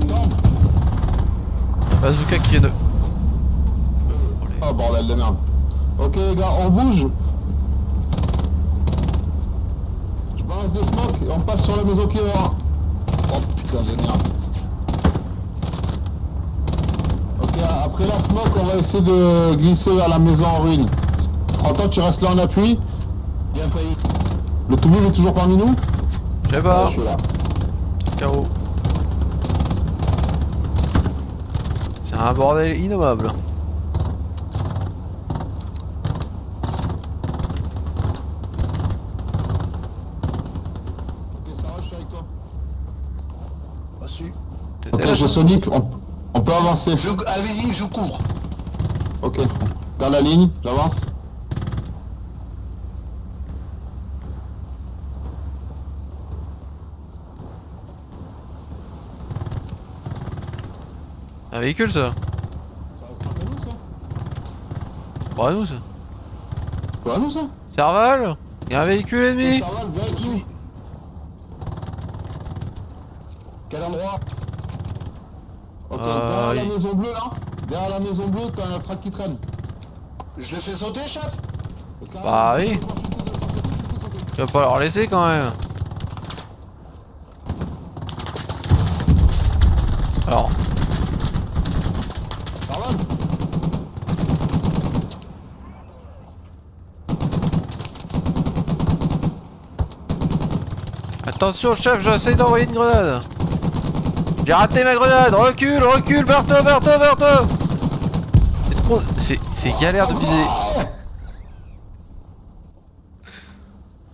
B: Tombe.
E: Bazooka qui est de...
B: Oh bordel de merde. Ok les gars, on bouge. Je balance des smokes et on passe sur la maison qui est là. Oh putain de merde. Ok, après la smoke, on va essayer de glisser vers la maison en ruine. Frontin, tu restes là en appui.
F: Bien pris.
B: Le Toubib est toujours parmi nous.
E: Je sais pas.
B: Je suis là.
E: KO. C'est un bordel innommable.
B: Ok, Sarah, je suis avec toi.
G: Reçu.
E: T'étais
B: Ok,
E: là,
B: j'ai Sonic, on peut avancer.
G: Allez-y, je couvre.
B: Ok, dans la ligne, j'avance.
E: un véhicule ça.
B: Ça restera qu'à nous ça.
E: Bon à nous ça.
B: Pas à nous ça.
E: Serval. Y'a un véhicule ennemi.
B: Serval, viens avec nous.
F: Quel endroit?
B: Ok, derrière la
E: oui.
B: maison bleue là. Derrière la maison bleue, t'as un track qui traîne.
G: Je le fais sauter, chef.
E: Bah oui. Tu vas pas leur laisser quand même. Alors.
B: Serval.
E: Attention chef, j'essaie d'envoyer une grenade. J'ai raté ma grenade. Recule, recule, barre-toi, barre-toi, barre-toi. C'est trop... C'est galère de viser.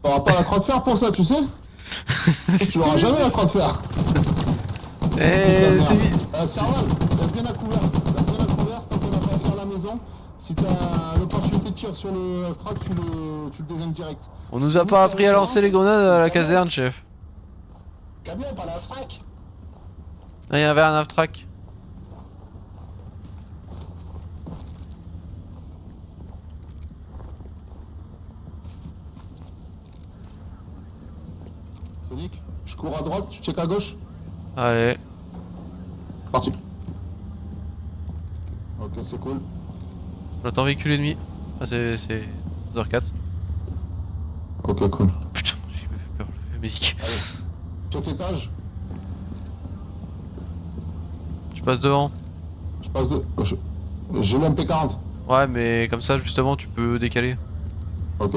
B: T'auras pas la croix de fer pour ça, tu sais. Tu l'auras jamais la croix de fer.
E: Eh, c'est vite.
B: Serval, laisse bien à couvert. Laisse bien à couvert tant qu'on va pas faire la maison. Si t'as l'opportunité de tir sur le frac, tu le désignes direct.
E: On nous a pas appris à lancer les grenades à la caserne, chef.
G: Camion, pas la frac.
E: Ah, il y avait un half-track.
B: Sonic, je cours à droite, tu check à gauche.
E: Allez.
B: Parti. Ok, c'est cool.
E: J'entends véhicule ennemi. Ah, c'est 4.
B: Ok, cool.
E: Putain, j'ai fait peur, j'ai fait musique.
B: Allez. Check étage.
E: Je passe devant.
B: Je passe de... J'ai le MP40.
E: Ouais, mais comme ça, justement, tu peux décaler.
B: Ok.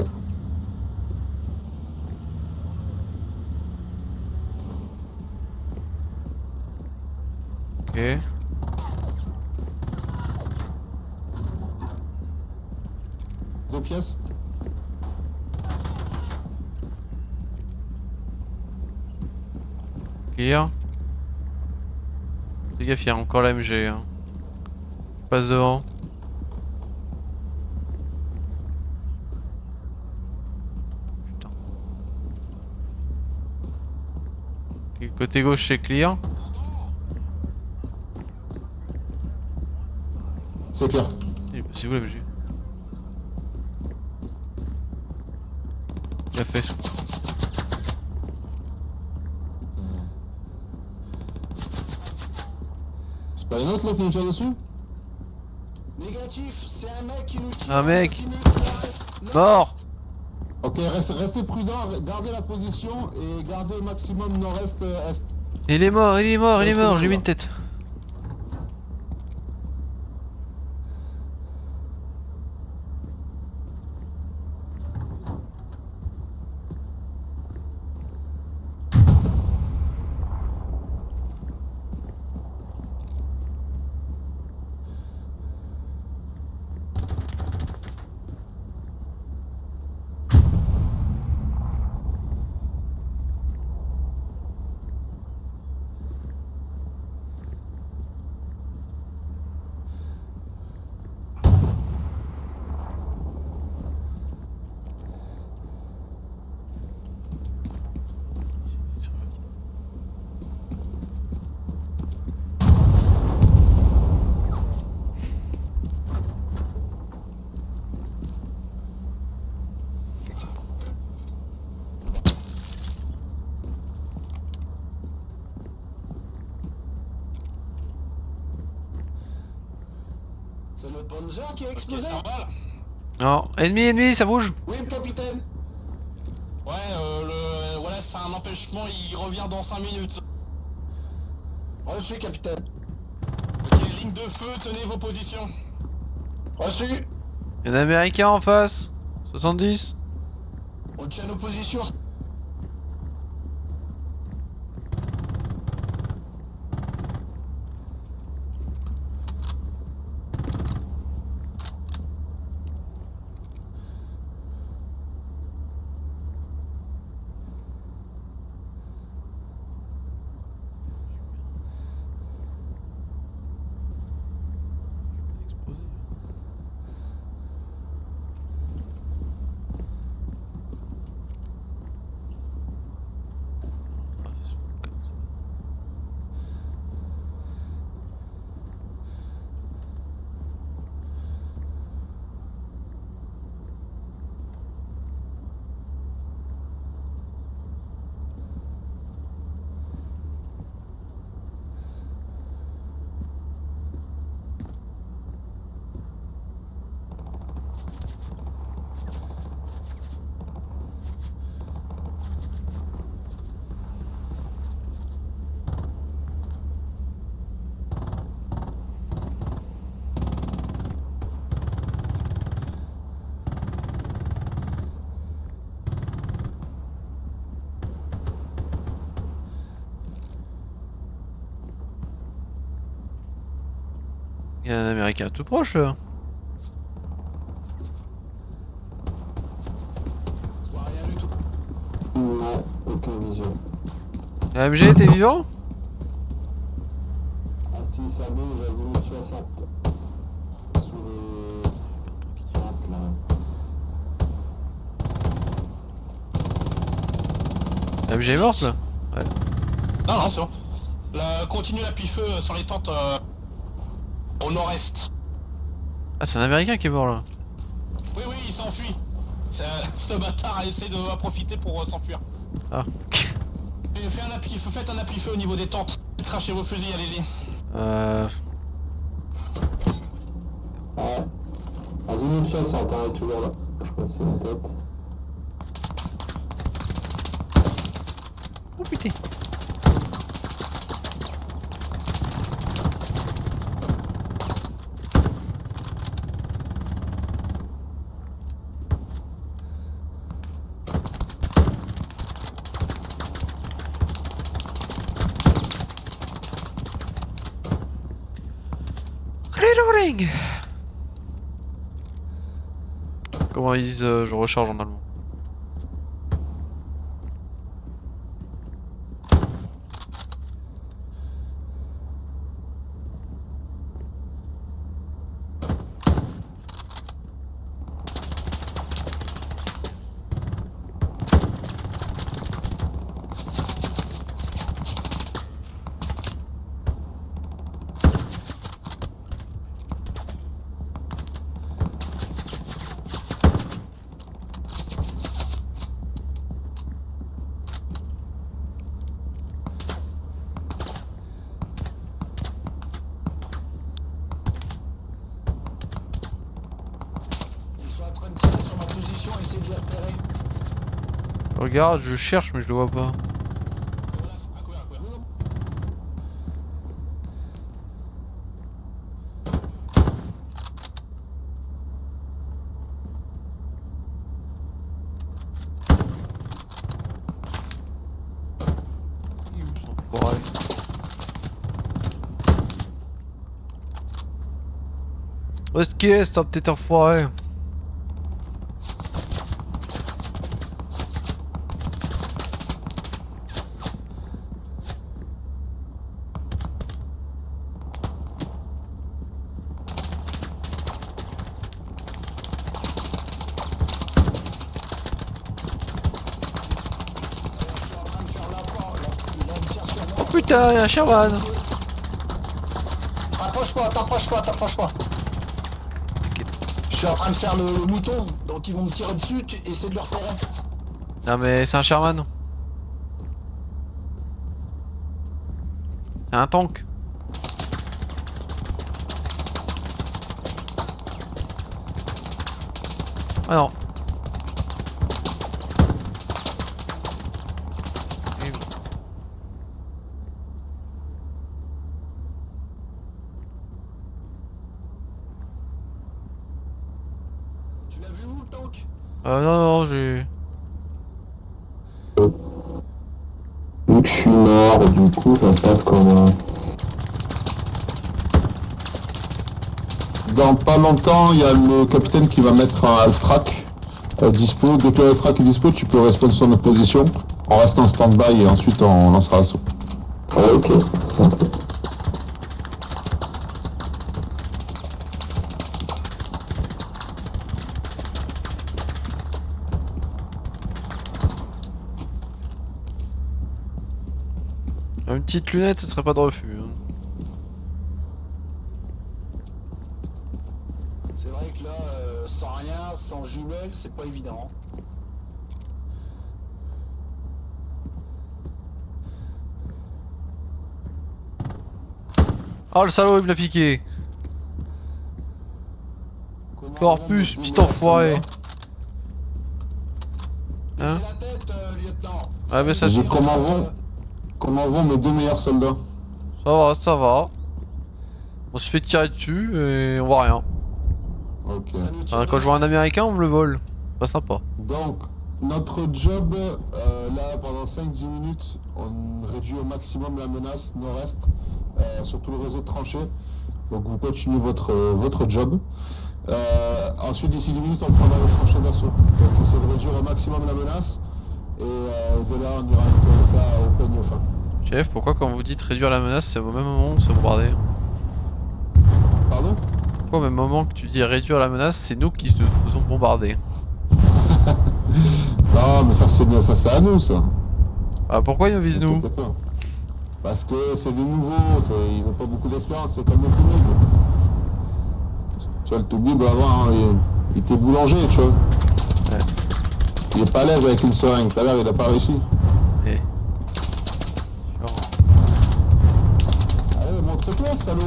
E: Ok.
B: Deux pièces.
E: Clear. Fais gaffe, il y a encore la MG. Hein. Je passe devant. Putain. Ok, côté gauche, c'est clear.
B: C'est clair.
E: C'est où la MG? Il a fait.
B: C'est pas une autre là qui nous tire dessus?
G: Négatif, c'est un mec qui nous tire.
E: Un mec. Mort.
B: Ok, restez prudent, gardez la position et gardez au maximum nord-est, est.
E: Il est mort, il est mort, il est mort, j'ai mis une tête.
G: C'est notre Panzer qui a
A: Ok,
G: explosé.
A: ça va là.
E: Non, ennemi, ça bouge.
G: Oui, le capitaine.
A: Ouais, voilà, c'est un empêchement, il revient dans 5 minutes.
G: Reçu, capitaine.
A: Ok, ligne de feu, tenez vos positions.
G: Reçu.
E: Il y a un américain en face. 70.
G: On tient nos positions.
E: Il y a un américain tout proche là.
G: Je vois rien du tout.
C: Non, aucun visuel.
E: AMG, t'es vivant?
C: Ah si, ça bouge, azimut 60. Sous les... Hop, là.
E: AMG est morte là?
A: Non, non, c'est bon. Continue l'appui-feu sur les tentes au nord-est.
E: Ah, c'est un américain qui est mort là.
A: Oui, oui, il s'enfuit. Ce bâtard a essayé de profiter pour s'enfuir.
E: Ah.
A: Faites un appui-feu au niveau des tentes. Crachez vos fusils, allez-y.
B: Ouais. Azimut Chasse, Sartin est toujours là. Je passe la tête.
E: Oh putain. Reloading. Comment ils disent je recharge en allemand? Regarde, je cherche mais je le vois pas. Où sont enfoirés? Où est-ce qu'il est, ce petit enfoiré? Putain, y'a un Sherman!
G: T'approche-toi. Je suis en train de faire le mouton, donc ils vont me tirer dessus, tu essaies de le repérer.
E: Non mais c'est un Sherman. C'est un tank. Ah non.
G: Tu l'as vu où le tank?
E: Non, j'ai...
B: Vu que je suis mort, du coup, ça se passe comment? Dans pas longtemps, il y a le capitaine qui va mettre un half-track dispo. Dès que le half-track est dispo, tu peux respawner sur notre position. On reste en stand-by et ensuite on lancera l'assaut. Ok.
E: Une petite lunette, ce serait pas de refus. Hein.
G: C'est vrai que là, sans rien, sans jumelles, c'est pas évident.
E: Oh le salaud, il me l'a piqué. Corpus, putain enfoiré. Hein?
G: C'est la tête, lieutenant.
E: Ouais mais ça...
B: Comment vont mes deux meilleurs soldats?
E: Ça va. On se fait tirer dessus et on voit rien.
B: Ok.
E: Enfin, quand je vois un américain, on me le vole. Pas sympa.
B: Donc, notre job, là, pendant 5-10 minutes, on réduit au maximum la menace nord-est, sur tout le réseau de tranchées. Donc, vous continuez votre job. Ensuite, d'ici 10 minutes, on prendra les tranchées d'assaut. Donc, essayez de réduire au maximum la menace. Et de là, on ira nettoyer ça au peigne fin.
E: Chef, pourquoi quand vous dites réduire la menace, c'est au même moment où on se bombarder?
B: Pardon?
E: Pourquoi au même moment que tu dis réduire la menace, c'est nous qui se faisons bombarder?
B: Non, mais ça c'est à nous, ça.
E: Ah pourquoi ils nous visent nous?
B: T'inquiète pas. Parce que c'est des nouveaux, ils ont pas beaucoup d'expérience, c'est comme le Toubib. Tu vois, le Toubib avant, il était boulanger, tu vois.
E: Ouais.
B: Il est pas à l'aise avec une seringue, tout à l'heure il a pas réussi.
E: Eh.
B: Allez, montre-toi, salaud.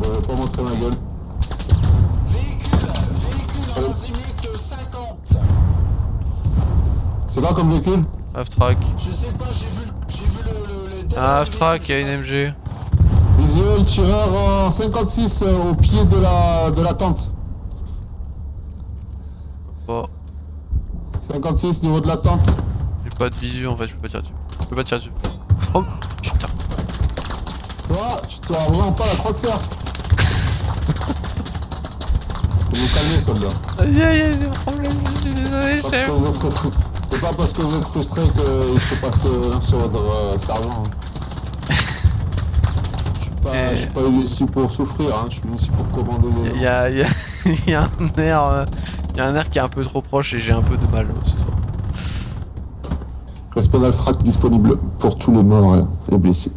B: Bon, je vais pas montrer ma gueule.
G: Véhicule en azimut 50.
B: C'est quoi comme véhicule?
E: Half-track.
G: Je sais pas, j'ai vu le
E: Ah, half-track, il y a une MG.
B: Visuel tireur en 56 au pied de la tente.
E: Bon,
B: 56 niveau de la tente.
E: j'ai pas de visu en fait, je peux pas tirer dessus. Je peux pas tirer dessus. Oh putain.
B: Toi, tu t'auras vraiment pas la croix de fer. Faut vous calmer, soldat.
E: Aïe aïe aïe, des problèmes, je suis désolé,
B: Pas parce
E: chef.
B: que vous êtes- C'est pas parce que vous êtes frustré qu'il faut passer l'un sur votre sergent. Je suis pas venu ici pour souffrir, hein. Je suis venu ici pour commander les gens.
E: Il y a un air qui est un peu trop proche et j'ai un peu de mal ce soir.
B: Respect d'Alfrac disponible pour tous les morts et blessés.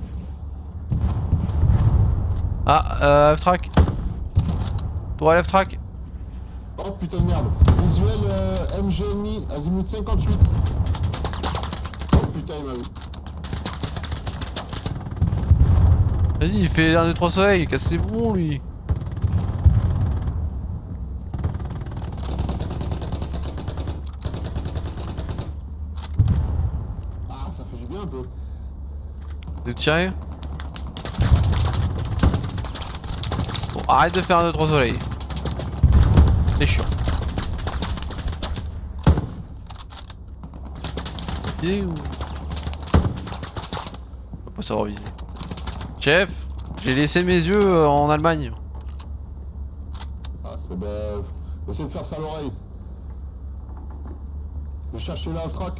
E: Ah, half-track. Tour half-track.
B: Oh putain de merde. Visuel MG ennemi, azimut 58. Oh putain, il m'a vu.
E: Vas-y, il fait 1, 2, 3 soleil, cassez bon lui.
B: Ah, ça fait du bien un peu.
E: Vous êtes tiré? Bon, arrête de faire 1, 2, 3 soleil. C'est chiant. Et où? On va pas savoir viser. Chef, j'ai laissé mes yeux en Allemagne.
B: Ah, c'est bête. Essaye de faire ça à l'oreille. Je cherche l'Alfrac.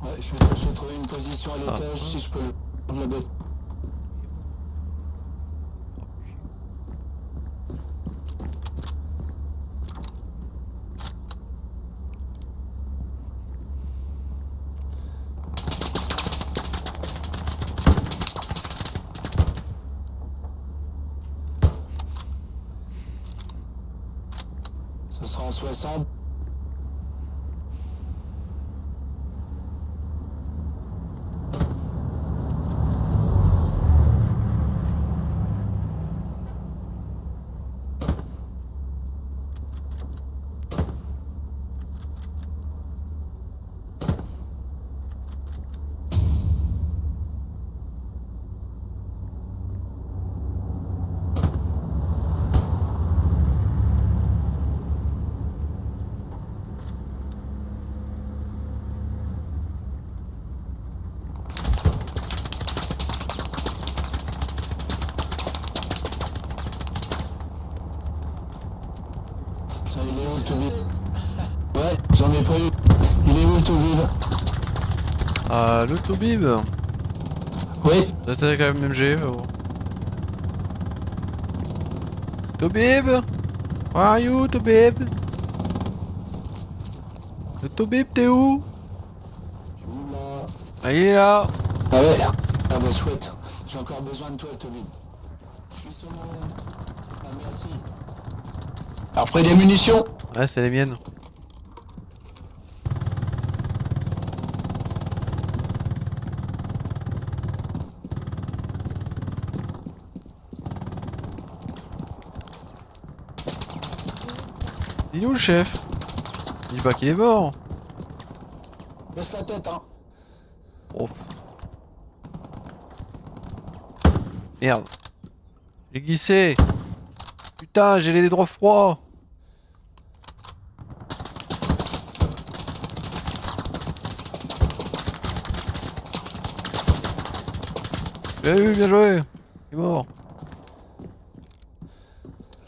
F: Ouais, je vais trouver une position à l'étage si je peux le prendre la bête. Ce sera en 60. Tiens, il est où le Toubib? Ouais, j'en ai pas eu. Il est où le Toubib?
E: Ah, le Toubib.
F: Oui.
E: J'attaque quand même MG. Toubib. Where are you, Toubib? Le Toubib, t'es où? Ah, il est là.
F: Ah ouais. Ah bah chouette. J'ai encore besoin de toi, Toubib. Je suis sur mon... Ah merci.
G: Après des munitions.
E: Ouais, c'est les miennes. Il est où le chef? Il dit pas qu'il est mort.
G: Baisse la tête, hein.
E: Oh. Merde. J'ai glissé. Putain, j'ai les droits froids. Bien joué. Il est mort.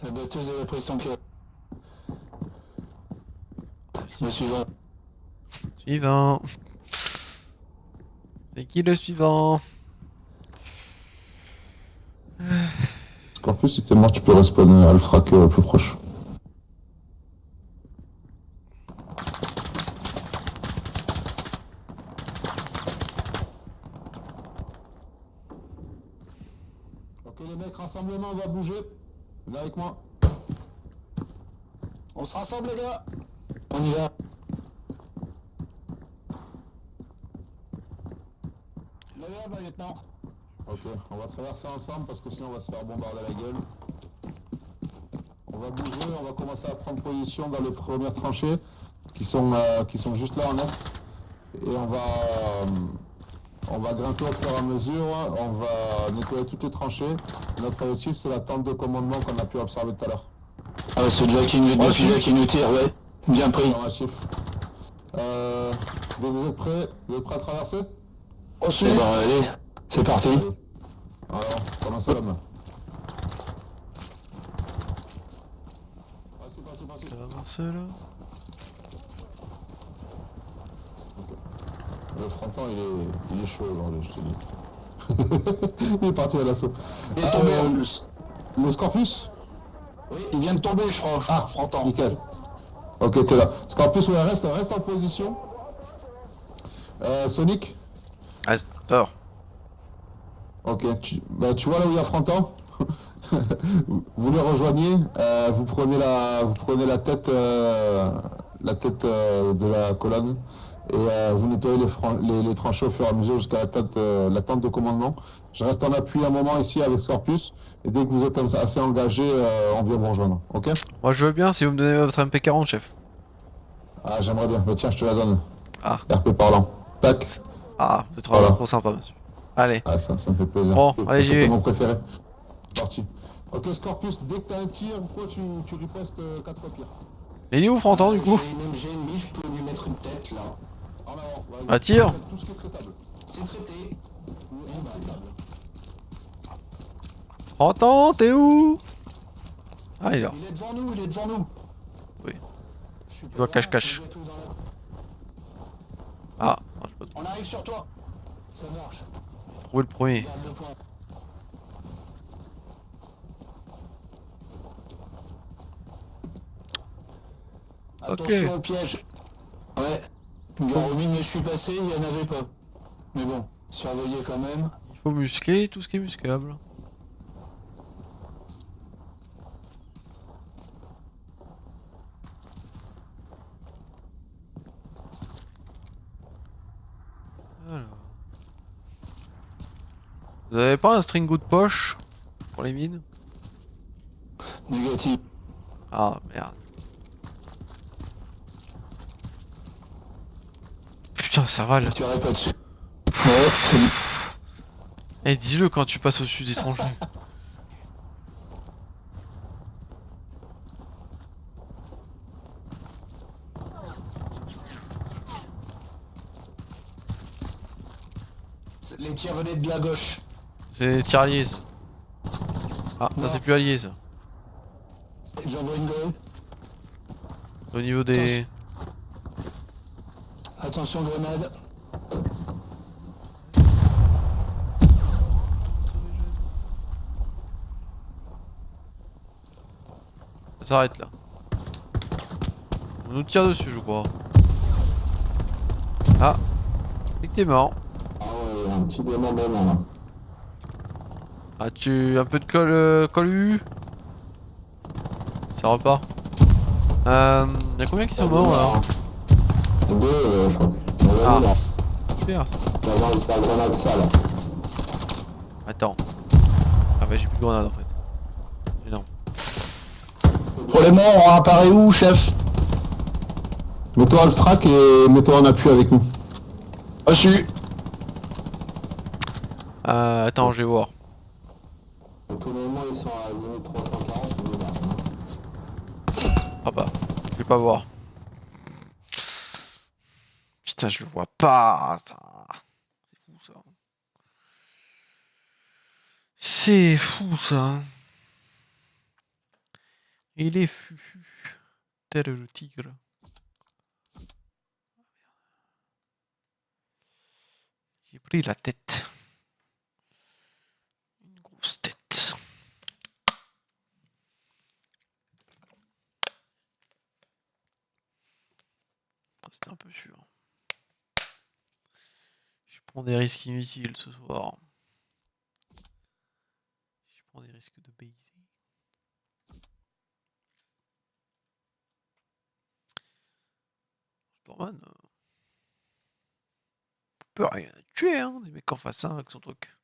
F: La batteuse avait pris son cœur. Le suivant.
E: Suivant. C'est qui le suivant?
B: Parce qu'en plus, si t'es mort, tu peux respawner Alfrac plus proche. Ok les mecs, rassemblement, on va bouger. Venez avec moi.
G: On se rassemble les gars.
F: On y va.
G: Levez le lieutenant.
B: Ok, on va traverser ensemble parce que sinon on va se faire bombarder la gueule. On va bouger, on va commencer à prendre position dans les premières tranchées qui sont juste là en est. Et on va grimper au fur et à mesure, on va nettoyer toutes les tranchées. Notre objectif c'est la tente de commandement qu'on a pu observer tout à l'heure.
F: Ah, c'est Jack qui nous tire, ouais. Bien pris.
B: Affirmatif. Donc vous êtes prêts à traverser?
G: Au sud.
F: Eh ben, allez, c'est parti.
B: Allez. Alors, commencez l'homme. Passez.
E: Avance là.
B: Le fronton il est chaud aujourd'hui, je te dis. Il est parti à l'assaut.
G: Il est tombé en plus.
B: Le Scorpius?
G: Oui, il vient de tomber, je crois. Ah, Fronton.
B: Nickel. Ok, t'es là. Scorpius, ouais, reste en position. Sonic?
E: Ah, sors.
B: Ok, tu vois là où il y a Fronton? Vous les rejoignez, vous prenez la tête de la colonne et vous nettoyez les tranchées au fur et à mesure jusqu'à la tente de commandement. Je reste en appui un moment ici avec Scorpius et dès que vous êtes assez engagé, on vient vous rejoindre, ok?
E: Moi je veux bien si vous me donnez votre MP40 chef.
B: Ah j'aimerais bien, mais tiens je te la donne.
E: Ah.
B: RP parlant. Tac.
E: Ah, vous êtes
B: Voilà.
E: trop sympa monsieur. Allez.
B: Ah ça me fait plaisir.
E: Bon, allez, j'y vais.
B: C'était mon préféré. Parti. Ok Scorpius, dès que t'as un tir, quoi tu ripostes 4 fois pire.
E: Et il est où Fronton du coup?
G: J'ai une bille, je peux lui mettre une tête là.
B: En avant, vas-y.
E: Ah, tire.
B: Tout ce qui est traitable.
G: C'est traité.
E: Fronton, t'es où? Ah, il est là.
G: Il est devant nous, il est devant nous.
E: Oui. Je vois cache-cache. Ah, non, j'ai pas
G: On arrive sur toi.
F: Ça marche.
E: trouvé le premier.
F: Garde le point.
E: Ok.
G: Attention au piège.
F: Ouais. Garomine, mais je suis passé, il n'y en avait pas. Mais bon, surveillez quand même.
E: Il faut muscler tout ce qui est musclable. Alors. Vous avez pas un string de poche pour les mines?
F: Négatif.
E: Ah merde. Putain, ça va là.
F: Tirez pas dessus. Ouais, c'est bon.
E: Eh, dis-le quand tu passes au-dessus des tranchées.
G: Les tirs venaient de la gauche.
E: C'est tir allié. Ça. Ah, ça c'est plus allié ça.
F: J'envoie une grue.
E: Au niveau des.
F: Attention, grenade.
E: Ça s'arrête là. On nous tire dessus, je crois. Ah, c'est que t'es mort.
C: Ah ouais, il y a un petit démembrement là.
E: Ah, tu. Un peu de colle U. Ça repart. Y'a combien qui sont morts là?
C: Deux, je crois.
E: Ah.
C: Là.
E: Super ça.
C: Tu vas voir la grenade sale.
E: Attends. Ah bah j'ai plus de grenade en fait. Énorme.
G: Pour les morts, on apparaît où, chef?
B: Mets-toi à le frac et mets-toi en appui avec nous.
G: Reçu.
E: Attends, je vais voir.
C: Tous les mois ils sont à 10340, c'est bizarre.
E: Ah bah, je vais pas voir. Putain, je le vois pas. Ça. C'est fou ça. C'est fou ça. Il est fufu. Tel le tigre. J'ai pris la tête. Une grosse tête. C'était un peu sûr. Je prends des risques inutiles ce soir. Je risque de baiser. Storman, on peut rien tuer, hein, les mecs en face 1 avec son truc.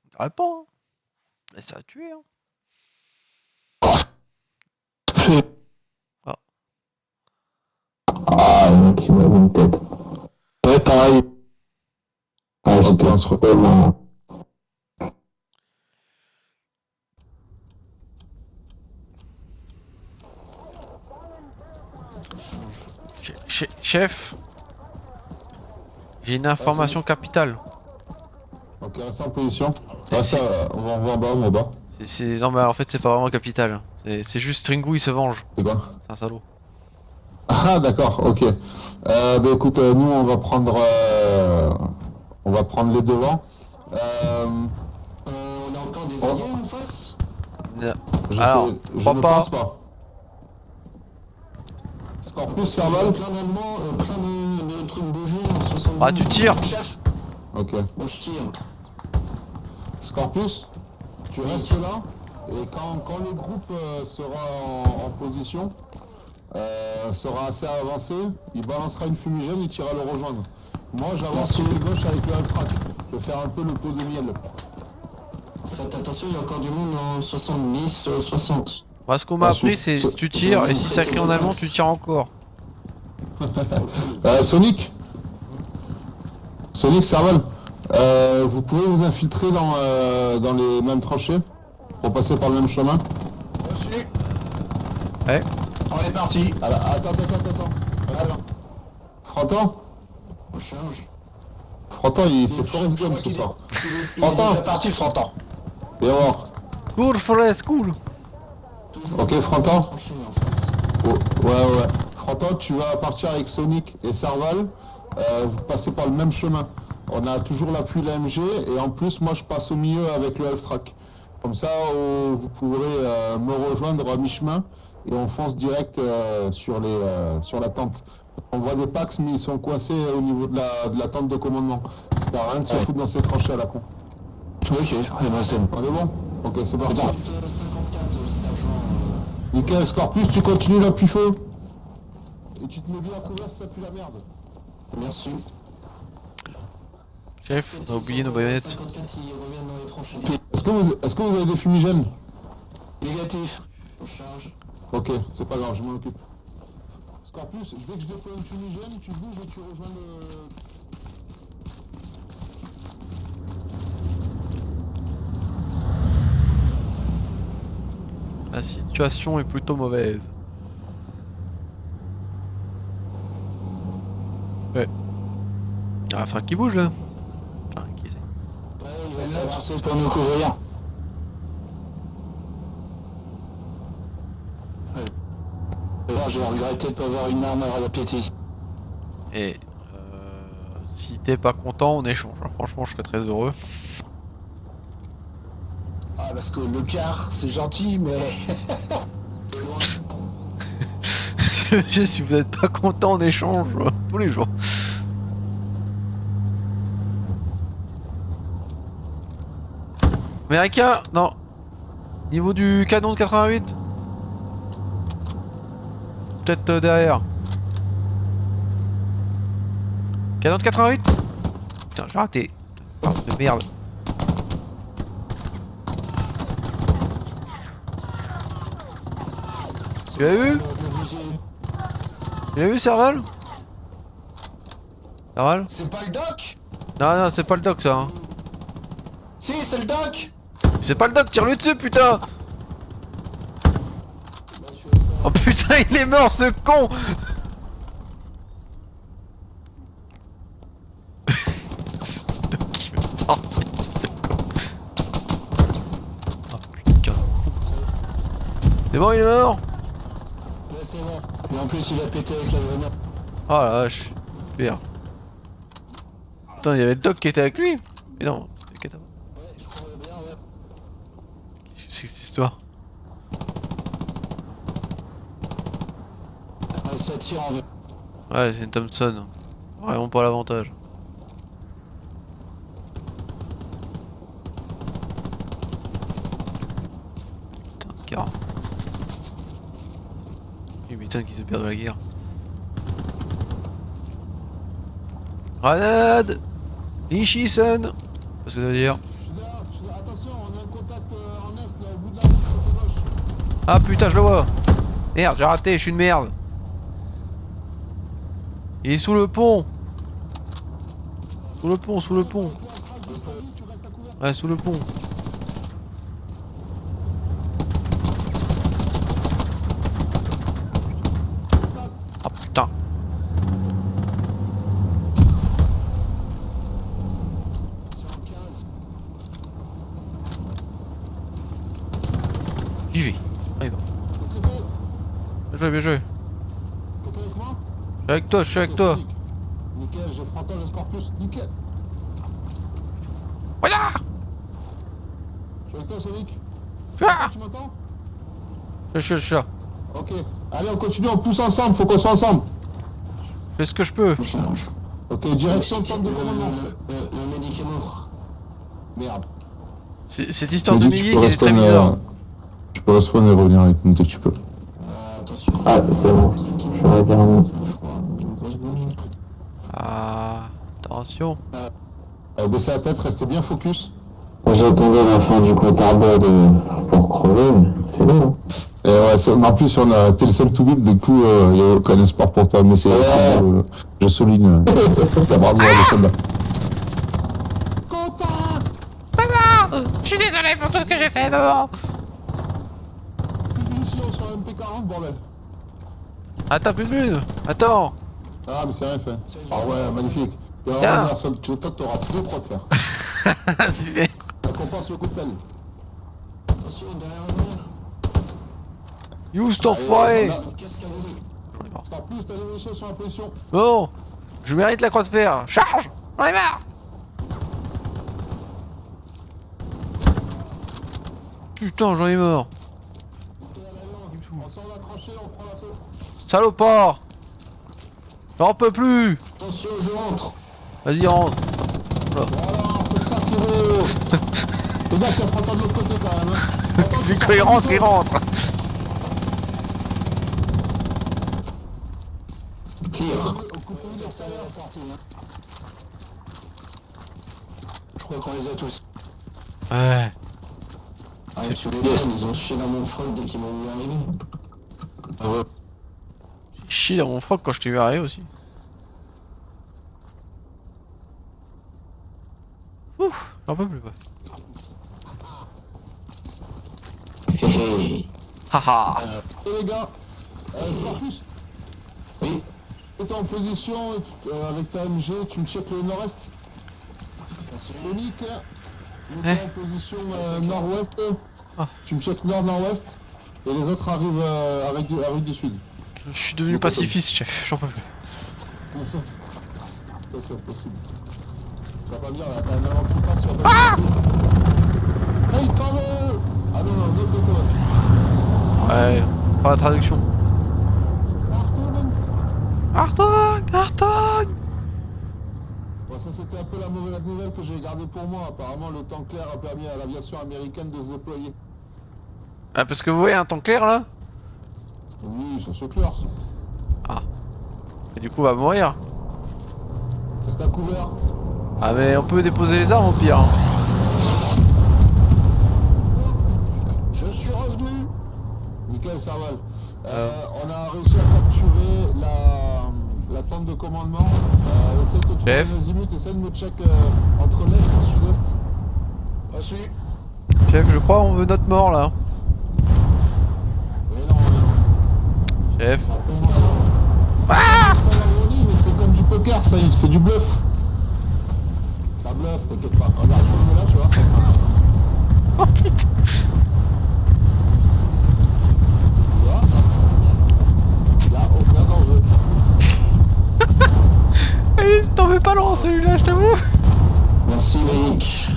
E: On dirait pas, hein. Laisse ça à tuer, hein.
C: Ah, le mec, il m'a mis une tête.
D: Ouais, pareil.
C: Ah, j'étais un sur
E: Chef, j'ai une information capitale.
B: Ok, reste en position. Ah, ça, on va en bas, on va en bas.
E: Non mais en fait c'est pas vraiment capital. C'est juste Stringou il se venge.
B: C'est quoi?
E: C'est un salaud.
B: Ah, d'accord, ok. Bah écoute, nous on va prendre les devants.
F: On a encore des alliés en face?
E: Alors,
B: je ne
E: pas.
B: pense pas. Scorpius, Serval?
F: Plein d'Allemands, plein de trucs bougés en 60.
E: Ah tu tires.
F: Chef.
B: Ok.
F: Bon, je tire.
B: Scorpius, tu restes là, et quand le groupe sera en position, sera assez avancé, il balancera une fumigène et tu iras le rejoindre. Moi j'avance sur le gauche avec le half-track. Je vais faire un peu le pot de miel.
F: Faites attention, il y a encore du monde en 70, 60.
E: Moi ce qu'on m'a appris c'est tu tires et si ça crie en allemand tu tires encore.
B: Sonic, Serval, vous pouvez vous infiltrer dans les mêmes tranchées pour passer par le même chemin.
G: Reçu.
E: Ouais.
G: On est parti.
B: Alors, attends. Fronton,
F: On charge.
B: c'est Forrest Gump ce soir.
G: Il est déjà parti, Fronton.
B: Et on va voir.
E: Cool Forest, cool.
B: Ok, Fronton.
F: Tranché en face.
B: Oh, ouais. Fronton, tu vas partir avec Sonic et Serval. Vous passez par le même chemin. On a toujours l'appui de l'AMG et en plus, moi, je passe au milieu avec le half-track. Comme ça, vous pourrez me rejoindre à mi-chemin et on fonce direct sur la tente. On voit des Pax, mais ils sont coincés au niveau de la tente de commandement. Ça sert à rien de se foutre dans ces tranchées à la con.
D: Ok, c'est bon.
B: On est bon? Ok, c'est parti.
F: 54, sergent.
B: Nickel, Scorpius, tu continues l'appui-feu. Et tu te mets bien à couvert si ça pue la merde.
F: Merci.
E: Chef, on a oublié nos baïonnettes.
F: 54, ils reviennent dans les tranchées.
B: Est-ce que vous avez des fumigènes?
F: Négatif. On charge.
B: Ok, c'est pas grave, je m'en occupe. Scorpius, dès que je déploie une fumigène, tu bouges et tu rejoins le...
E: La situation est plutôt mauvaise. Ouais. Il y a un frère qui bouge là. Ah, qui c'est?
F: Ouais, il va
D: On
F: s'avancer.
D: avance pour nous couvrir. Alors, j'ai regretté de pas avoir une arme à la piété ici.
E: Et si t'es pas content, on échange. Hein. Franchement, je serais très heureux.
G: Ah, parce que le car, c'est gentil, mais...
E: Si vous êtes pas content, on échange tous les jours. Américain, non. Niveau du canon de 88. Peut-être derrière. Canon de 88. Putain, j'ai raté. Putain, de merde. Tu l'as vu? Tu l'as vu, Serval? Serval?
G: C'est pas le doc?
E: Non, c'est pas le doc ça. Hein.
G: Si, c'est le doc.
E: C'est pas le doc, tire-lui dessus, putain! Oh putain, il est mort ce con! C'est le doc qui me sort, ce con. Oh putain. C'est bon, il est mort?
F: Là, c'est bon. Et en plus, il a pété avec la grenade.
E: Oh la vache, pire. Putain, il y avait le doc qui était avec lui? Mais non, c'était Kata.
F: Ouais, je crois bien, ouais.
E: Qu'est-ce que c'est que cette histoire?
F: Ouais, ça tire en...
E: Ouais, c'est une Thompson. Vraiment pas l'avantage. Il m'étonne qu'ils aient perdu la guerre. Grenade! Ishison! Qu'est-ce que ça veut dire?
B: Attention, on a un contact en est, là, au bout de la route, côté gauche.
E: Ah putain, je le vois! Merde, j'ai raté, je suis une merde! Il est sous le pont! Sous le pont, sous le pont!
B: Tu restes à couvert.
E: Ouais, sous le pont! Ah putain!
F: 15.
E: J'y vais! Allez, va.
B: Est-ce que t'es
E: Bien joué, bien joué!
B: avec moi?
E: Je suis avec toi, je suis avec toi!
B: Nickel, j'ai frontal le Scorpius, nickel.
E: Voilà!
B: Je suis avec toi, Sonic.
E: Ah
B: Tu m'entends?
E: Je suis là!
B: Ok. Allez, on continue, on pousse ensemble, faut qu'on soit ensemble.
E: Je fais ce que je peux!
C: Je charge.
B: Ok, direction tente de commandement.
C: Le médic est mort.
B: Merde.
E: Cette histoire de
B: Mehdi, tu
E: Médic,
B: peux
E: elle est très
B: respawn,
E: bizarre!
B: tu peux respawn et revenir avec nous dès que tu peux.
C: Attention. Ah, c'est bon. Je reviens à moi. Je crois. Une grosse bombe.
E: Ah, attention!
B: Baissez la tête, restez bien focus.
C: J'attendais la fin du compte à rebours pour crever, mais c'est bon.
B: Et ouais, en plus, on a t'es le seul to beat, du coup, il n'y a aucun espoir pour toi, mais c'est beau, je souligne la bravoure des soldats. Contact!
E: Je suis désolé pour tout ce que j'ai fait, maman!
B: Plus de munitions sur MP40, bordel.
E: Attends, plus de lune! Attends!
B: Ah, mais c'est rien, c'est rien. Ah ouais, magnifique. Il y aura
E: Tiens.
B: un seul, toi, t'auras plus de croix de fer.
E: Super!
B: Ça compense le coup de pelle.
C: Attention, derrière le mur.
E: You, cet enfoiré!
C: Qu'est-ce qu'il y a vous?
E: J'en ai marre.
B: En plus, t'as des munitions sur la position.
E: Bon! Je mérite la croix de fer! Charge! J'en ai marre! Putain, j'en ai marre!
B: On sort la tranchée, on prend l'assaut.
E: Salopard! J'en peux plus!
C: Attention, je rentre.
E: Vas-y, rentre!
B: Voilà, c'est ça qui vaut. Les gars, tu vas prendre de l'autre côté quand même. Hein.
E: Vu qu'il rentre, il rentre!
C: Clear.
B: Au coup de poing, ça
F: Ça a sorti. Hein. Je crois qu'on les a tous.
E: Ouais.
C: Ah, tu les laisses, ils ont chié dans mon froc dès qu'ils m'ont vu arriver.
B: Ah ouais.
E: J'ai chié dans mon froc quand je t'ai vu arriver aussi. Ouf, j'en peux plus, quoi.
C: Hé hé.
E: Haha!
B: Et les gars, Scorpius,
C: Oui.
B: t'es en position avec ta MG, tu me checkes le nord-est. Sonic, t'es en position nord-ouest,
E: Ah.
B: tu me checkes nord-nord-ouest, et les autres arrivent avec du sud.
E: Je suis devenu pacifiste, chef, j'en peux plus.
B: Comme ça, c'est impossible. Tu vas pas me dire, là, t'as un avant qui passe sur le... Hey, cover! Ah non, non, l'autre de toi.
E: Ouais, on fera la traduction.
B: Artonen!
E: Artog!
B: Bon, ça c'était un peu la mauvaise nouvelle que j'ai gardée pour moi. Apparemment, le temps clair a permis à l'aviation américaine de se déployer.
E: Ah, parce que vous voyez un temps clair là?
B: Oui, ça se clair, ça.
E: Ah. Et du coup, on va mourir.
B: Reste à couvert.
E: Ah, mais on peut déposer les armes au pire. Hein.
B: Je suis revenu. Nickel, Serval. On a réussi à capturer la tente de commandement. Essaye de trouver
E: Chef.
B: un azimut, essaye de me check entre l'est et le sud-est. Reçu.
E: Chef, je crois on veut notre mort là.
B: Mais non, mais non.
E: Chef.
B: Ah, ça va rouler, mais c'est comme du poker, ça, c'est du bluff. Ça bluffe, t'inquiète pas. Regarde, je me là, tu vois.
E: Oh putain.
B: Tu vois. Là, aucun danger.
E: Allez, t'en veux pas long celui-là, je t'avoue.
C: Merci, Loïc.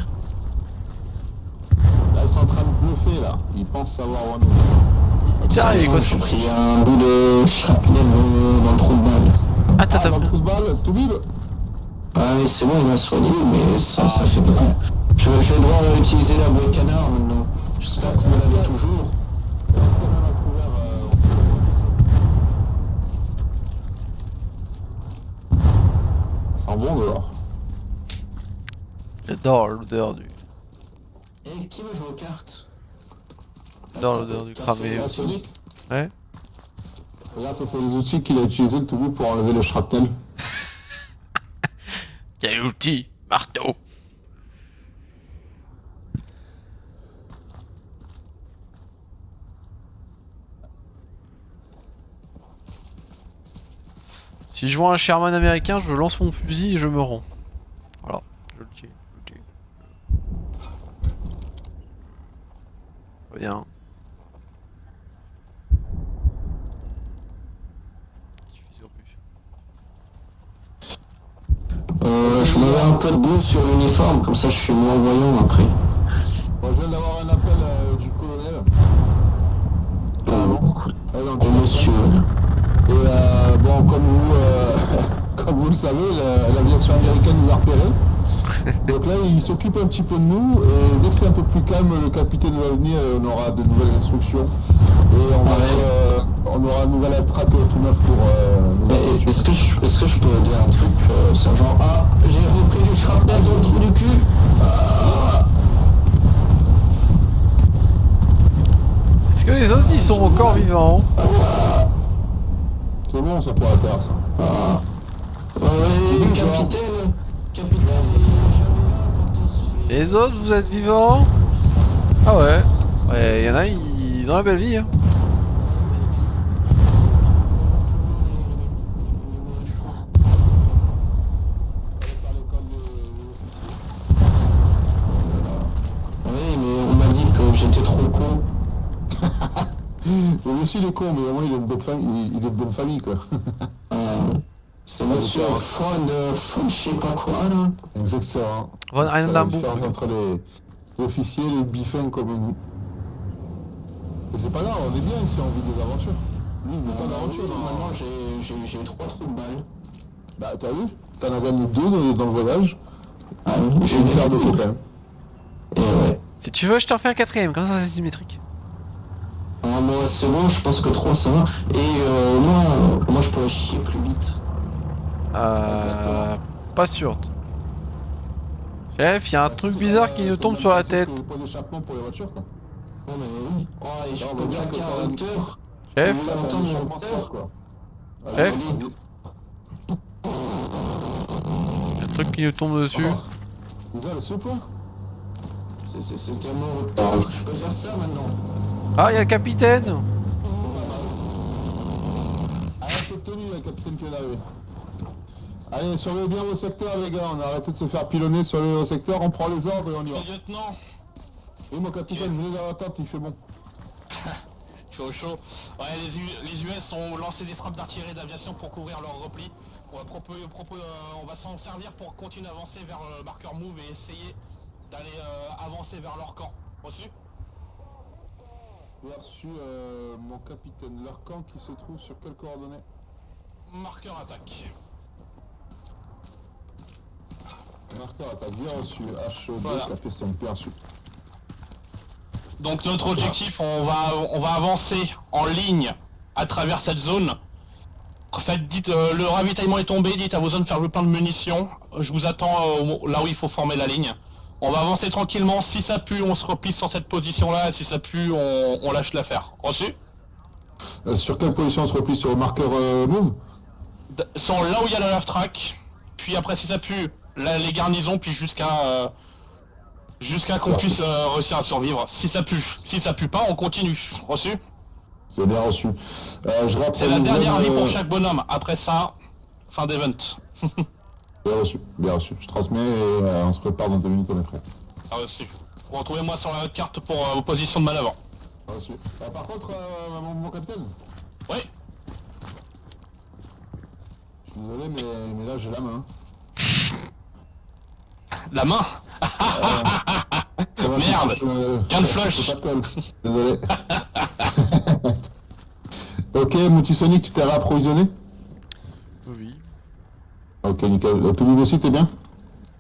B: Là, ils sont en train de bluffer, là. Ils pensent savoir où on est.
E: Tiens, il est quoi ce...
C: J'ai pris un bout de shrapnel dans le trou de balle.
E: Attends,
B: Ah, dans le
E: attends.
B: trou de balle, tout bib.
C: Ah oui, c'est bon, il m'a soigné, mais ça fait mal. Je vais devoir utiliser la boîte canard maintenant. J'espère que vous l'avez toujours.
B: Reste quand même à couvert, on se retrouve ici. sent bon dehors.
E: J'adore l'odeur du.
C: Et qui va jouer aux cartes?
E: J'adore l'odeur du cramé.
B: Là, Sonic,
E: Ouais.
B: regarde, ça c'est les outils qu'il a utilisés le Toubou pour enlever le shrapnel.
E: Quel outil? Marteau. Si je vois un Sherman américain, je lance mon fusil et je me rends. Voilà, je le tue. Bien. Il suffit sur plus.
C: Je me mets un peu de boue sur l'uniforme, comme ça je suis moins voyant après.
B: Bon, je viens d'avoir un appel du colonel. Carrément.
C: Oh monsieur.
B: Et bon, comme vous, comme vous le savez, l'aviation américaine nous a repérés. Donc là, il s'occupe un petit peu de nous, et dès que c'est un peu plus calme, le capitaine va venir et on aura de nouvelles instructions. Et on aura un nouvel attaque tout neuf pour nous aider.
C: Est-ce que je peux dire un truc, sergent? Ah, j'ai repris du shrapnel dans le trou du cul.
E: Est-ce que les os ils sont encore vivants?
B: C'est bon, ça pourra faire ça.
C: Oui, capitaine.
E: Les autres, vous êtes vivants? Ah ouais. Ouais, y en a, ils ont la belle vie. Hein.
C: Oui, mais on m'a dit que j'étais trop con.
B: Lui aussi il est con, mais au moins il est de bonne famille, il est de bonne famille quoi.
C: C'est monsieur Fun, je sais pas quoi là.
B: Exactement.
E: Von
B: C'est la
E: Einenambu.
B: différence entre les officiers et les biffins comme nous. Et c'est pas grave, on est bien ici, on vit des aventures. Lui, il veut pas d'aventure.
C: Maintenant j'ai 3 trous de balles.
B: Bah t'as vu? T'en as gagné 2 dans le voyage.
C: Ah oui,
B: J'ai une paire de copains.
C: Et ouais.
E: Si tu veux, je t'en fais un 4ème, comme ça c'est symétrique.
C: Ah, moi c'est bon, je pense que 3 ça va. Et moi je pourrais chier plus vite.
E: Pas sûr. Chef, y a un truc bizarre qui nous tombe sur la tête.
B: Pas d'échappement pour les voitures quoi.
C: Non mais oui. Oh, et je
B: Non,
C: peux
B: mais bien
C: braquer
B: que
C: un
B: t'as-
C: moteur.
E: Chef,
C: Oui.
B: Là,
C: Attends,
B: t'as un
C: mon
B: échappement
C: moteur.
B: sport, quoi. Allez,
E: Chef.
B: vas-y.
E: un truc qui nous tombe dessus.
B: Isa, le souple là?
C: C'est tellement retard. Je peux faire ça maintenant.
E: Ah, y a le capitaine.
B: Ah, un peu de tenue, le capitaine qui vient d'arriver. Allez, surveillez bien vos secteurs, les gars. On a arrêté de se faire pilonner sur le secteur. On prend les ordres et on y va.
A: Lieutenant,
B: Oui, mon capitaine, venez dans la tente, il fait bon.
A: il fait au chaud. Ouais, les US ont lancé des frappes d'artillerie et d'aviation pour couvrir leur repli. On va s'en servir pour continuer à avancer vers le marqueur move et essayer d'aller avancer vers leur camp. Reçu?
B: J'ai reçu mon capitaine. Leur camp qui se trouve sur quelles coordonnées?
A: Marqueur attaque.
B: Marqueur attaque, bien reçu. HO2,
A: Voilà.
B: café SMP reçu.
A: Donc notre objectif, on va avancer en ligne à travers cette zone. Dites, le ravitaillement est tombé, dites à vos zones de faire le plein de munitions. Je vous attends là où il faut former la ligne. On va avancer tranquillement, si ça pue, on se replie sur cette position-là, si ça pue, on lâche l'affaire. Reçu?
B: Sur quelle position on se replie? Sur le marqueur move?
A: Sont là où il y a la lave track, puis après si ça pue, là, les garnisons, puis jusqu'à qu'on puisse réussir à survivre. Si ça pue pas, on continue. Reçu?
B: C'est bien reçu. Je rappelle
A: C'est la
B: une
A: dernière
B: zone,
A: vie pour chaque bonhomme. Après ça, fin d'event.
B: Bien reçu, bien reçu. Je transmets et on se prépare dans 2 minutes, on est prêt.
A: Reçu. Retrouvez-moi sur la carte pour vos positions de manœuvre.
B: Reçu. Par contre, mon capitaine,
A: Oui.
B: je suis désolé, mais là j'ai la main.
A: La main.
B: Ça va,
A: Merde. Quelle
B: je
A: flush.
B: pas de colle. Désolé. Ok, Multisonic, tu t'es réapprovisionné?
E: Oui.
B: Ok, nickel. Le Toulouse aussi, t'es bien?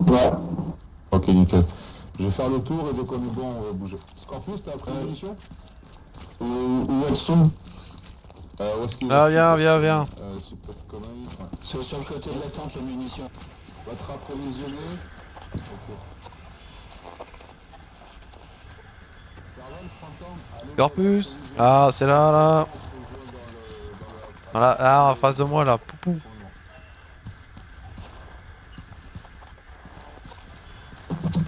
C: Ouais.
B: Ok, nickel. Je vais faire le tour et dès qu'on est bon, on va bouger. Scorpius, t'as pris la mission?
C: Où elles sont?
B: Où est-ce qu'il
E: Ah,
B: est
E: viens.
B: c'est pas de conneries. Ouais.
F: C'est sur le côté de la tente, les munitions.
B: On va te rapprovisionner. Ok. Servante, printemps, allez,
E: Corpus. Ah, c'est là, là. Voilà, ah, en face de moi, là. Poupou.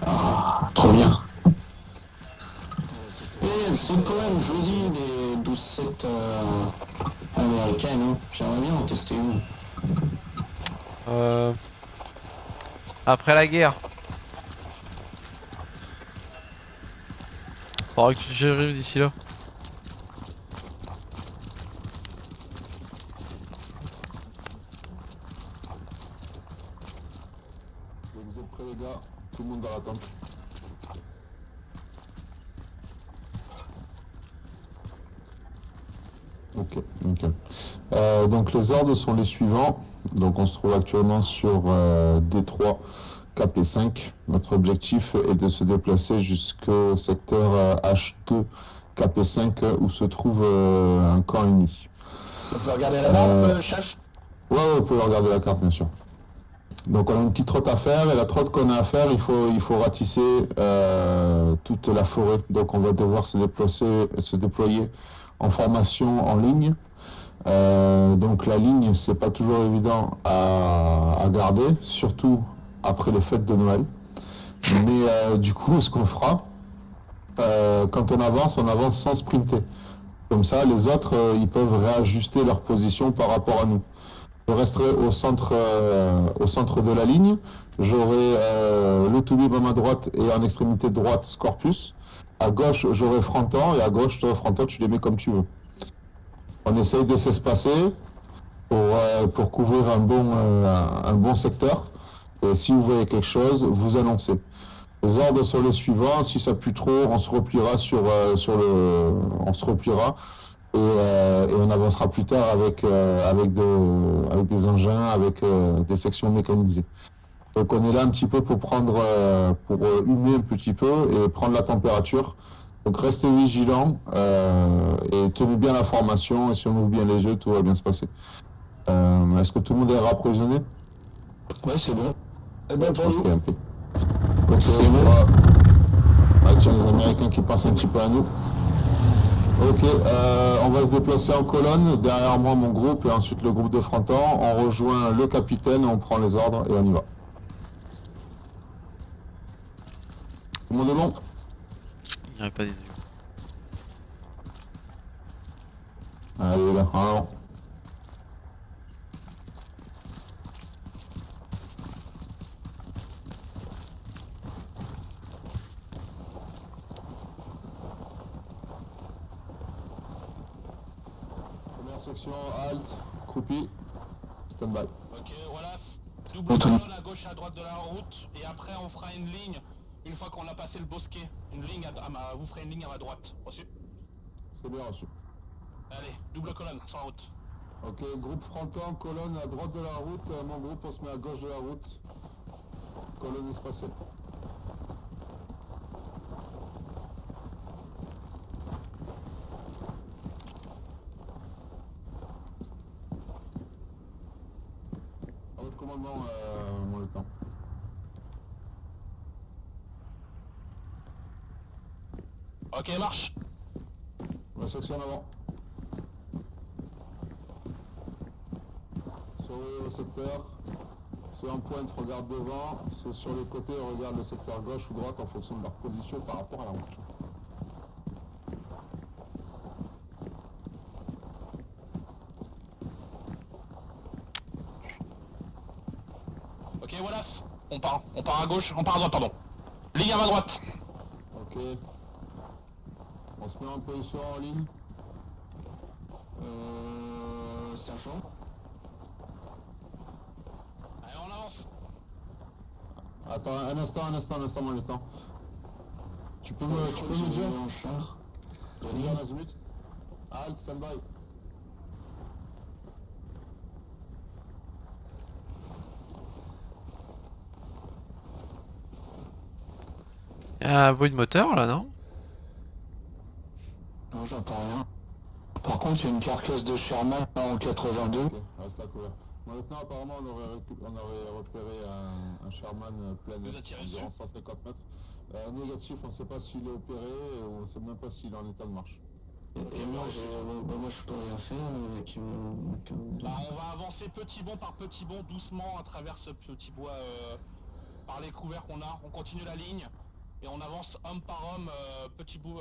C: Ah, trop bien. Et c'est quand même joli les 12-7 américaines, hein. J'aimerais bien en tester une.
E: Après la guerre. Faudra que tu arrives d'ici là.
B: Vous êtes prêts les gars? Tout le monde dans l'attente. Ok, nickel. Donc les ordres sont les suivants. Donc on se trouve actuellement sur D3 KP5. Notre objectif est de se déplacer jusqu'au secteur H2 KP5 où se trouve un camp ennemi.
G: On peut regarder la map, chef?
B: Ouais, vous pouvez regarder la carte bien sûr. Donc on a une petite trotte à faire et la trotte qu'on a à faire, il faut ratisser toute la forêt. Donc on va devoir se déployer en formation en ligne. Donc la ligne, c'est pas toujours évident à garder, surtout après les fêtes de Noël. Mais du coup, ce qu'on fera, quand on avance sans sprinter. Comme ça, les autres, ils peuvent réajuster leur position par rapport à nous. Je resterai au centre de la ligne. J'aurai le Toubib à ma droite et en extrémité droite Scorpius. À gauche, j'aurai Fronton et à gauche, Fronton, tu les mets comme tu veux. On essaye de s'espacer pour couvrir un bon secteur. Et si vous voyez quelque chose, vous annoncez. Les ordres sont les suivants. Si ça pue trop, on se repliera et on avancera plus tard avec des engins, avec des sections mécanisées. Donc on est là un petit peu pour humer un petit peu et prendre la température. Donc restez vigilants et tenez bien la formation et si on ouvre bien les yeux, tout va bien se passer. Est-ce que tout le monde est rapprovisionné?
G: Ouais, c'est bon. C'est bon pour nous.
B: Ok,
C: C'est bon.
B: Ah, tiens, les Américains qui passent un petit peu à nous. Ok, on va se déplacer en colonne, derrière moi mon groupe et ensuite le groupe de Fronton. On rejoint le capitaine, on prend les ordres et on y va. Tout le monde est bon?
E: Il n'y aurait pas des yeux.
B: Allez là, alors. Première section, halt, croupi, stand-by.
A: Ok, voilà, double colonne à gauche et à droite de la route, et après on fera une ligne, une fois qu'on a passé le bosquet, vous ferez une ligne à ma droite, reçu?
B: C'est bien reçu.
A: Allez, double colonne, sur la route.
B: Ok, groupe Fronton, colonne à droite de la route, mon groupe on se met à gauche de la route. Colonne espacée. À votre commandement, mon lieutenant.
A: Ok, marche.
B: La section en avant. Surveillez le secteur. Ceux en pointe regardent devant. Ceux sur les côtés regardent le secteur gauche ou droite en fonction de leur position par rapport à la route.
A: Ok, voilà, on part à gauche, on part à droite, pardon. Ligne à ma droite.
B: Ok. On se met en position en ligne.
G: Sergent.
A: Allez, on avance.
B: Attends, un instant, mon lieutenant. Tu peux me dire
G: en char.
B: Regarde en azimut. Halt, stand-by.
E: Il y a un bruit de moteur là, non?
F: Non, j'entends rien. Par contre, il y a une carcasse de Sherman en 82.
B: Ok, reste à couvert. Maintenant, apparemment, on aurait repéré un Sherman plein
A: Vous avez tiré dessus
B: environ 150 mètres. Négatif, on ne sait pas s'il est opéré, on ne sait même pas s'il est en état de marche.
C: Et moi, je peux rien faire avec
A: Bah, on va avancer petit bond par petit bond, doucement, à travers ce petit bois, par les couverts qu'on a. On continue la ligne, et on avance homme par homme, petit bond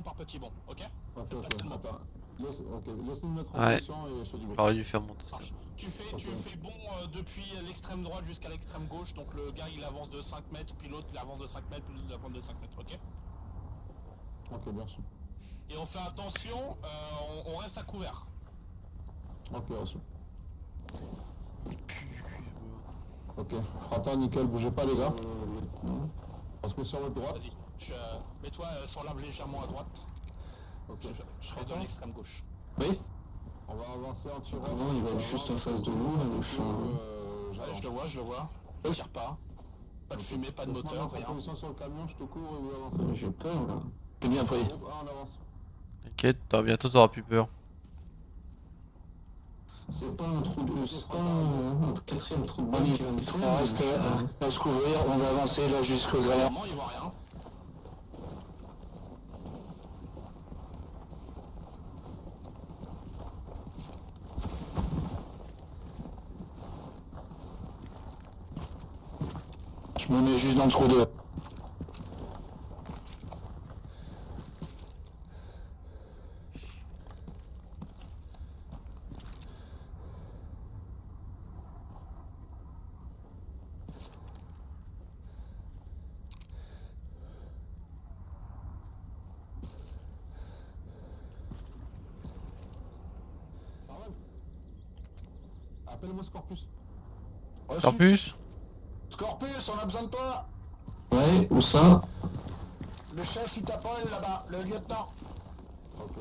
A: par petit bond, ok?
B: Ok,
A: Faites passer le mot.
B: attends. Laisse-nous mettre en
E: Ouais.
B: position et je te dis bon.
E: J'aurais dû faire mon test.
A: Marche. Tu fais bon depuis l'extrême droite jusqu'à l'extrême gauche, donc le gars il avance de 5 mètres, puis l'autre il avance de 5 mètres, puis l'autre il avance de 5 mètres, ok?
B: Ok, bien sûr.
A: Et on fait attention, on reste à couvert.
B: Ok, reçu. Ok, Frata, nickel, bougez pas les gars. On se met sur votre droite.
A: Vas-y, mets-toi sur l'arbre légèrement à droite.
B: Ok.
A: Je serai de l'extrême gauche.
C: Oui.
B: On va avancer en tirant.
C: Non, il va être juste en face de nous, là, le chien.
A: Ouais, je le vois. Je tire pas. Pas de fumée, pas de moteur, rien.
B: Position sur le camion, je te cours et vous avancez.
C: J'ai peur là. J'ai bien pris.
B: Groupe 1, on avance.
E: T'inquiète, bientôt t'auras plus peur.
C: C'est pas un trou de. C'est pas un quatrième trou de balle qui va me faire.
D: On reste à se couvrir, on va avancer là jusqu'au grillage.
A: Normalement, il voit rien.
D: Je me mets juste dans le trou de...
B: Ça va? Appelle-moi Scorpus.
E: Corpus?
G: Scorpus, on a besoin de toi.
C: Ouais, où ça?
G: Le chef il t'appelle là-bas, le lieutenant.
B: Ok.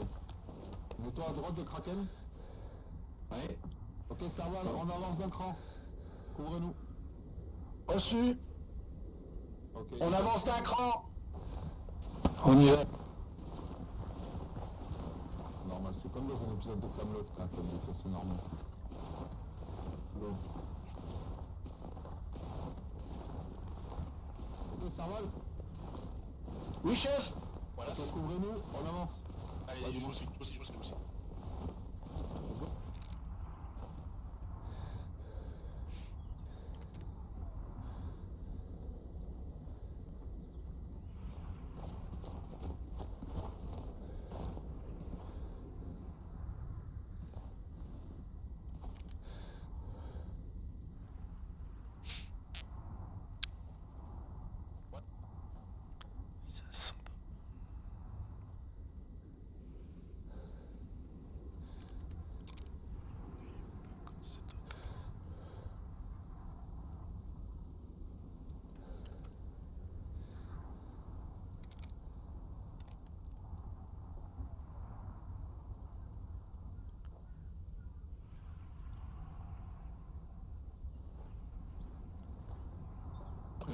B: Mets-toi à droite de Kraken.
C: Ouais.
B: Ok, Serval, on avance d'un cran. Couvrez-nous.
G: Reçu.
B: Ok.
G: On avance d'un cran.
D: On y va.
B: Normal, c'est comme dans un épisode de Camelot, Kraken, c'est normal. Go. Ok, Serval.
G: Oui chef.
A: Voilà.
B: Ok, couvrez-nous, on avance.
A: Allez, je vous suis.
B: Let's go.
E: Ça sent pas.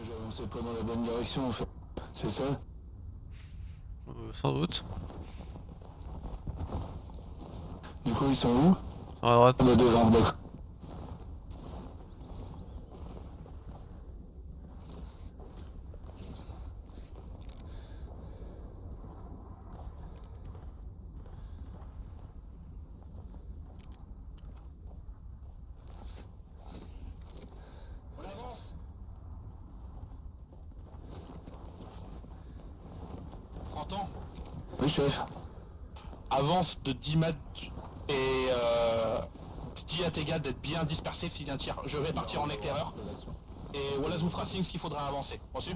D: J'avançais pas dans la bonne direction en fait. C'est ça?
E: Sans doute.
D: Du coup ils sont où?
E: Sur la droite.
D: Ah bah devant, d'accord.
G: On avance.
A: Entends?
D: Oui chef.
A: Avance de 10 mètres et dis à tes gars d'être bien dispersés s'il y a un tir. Je vais partir en éclaireur et Wallace vous fera signe s'il faudra avancer. Reçu?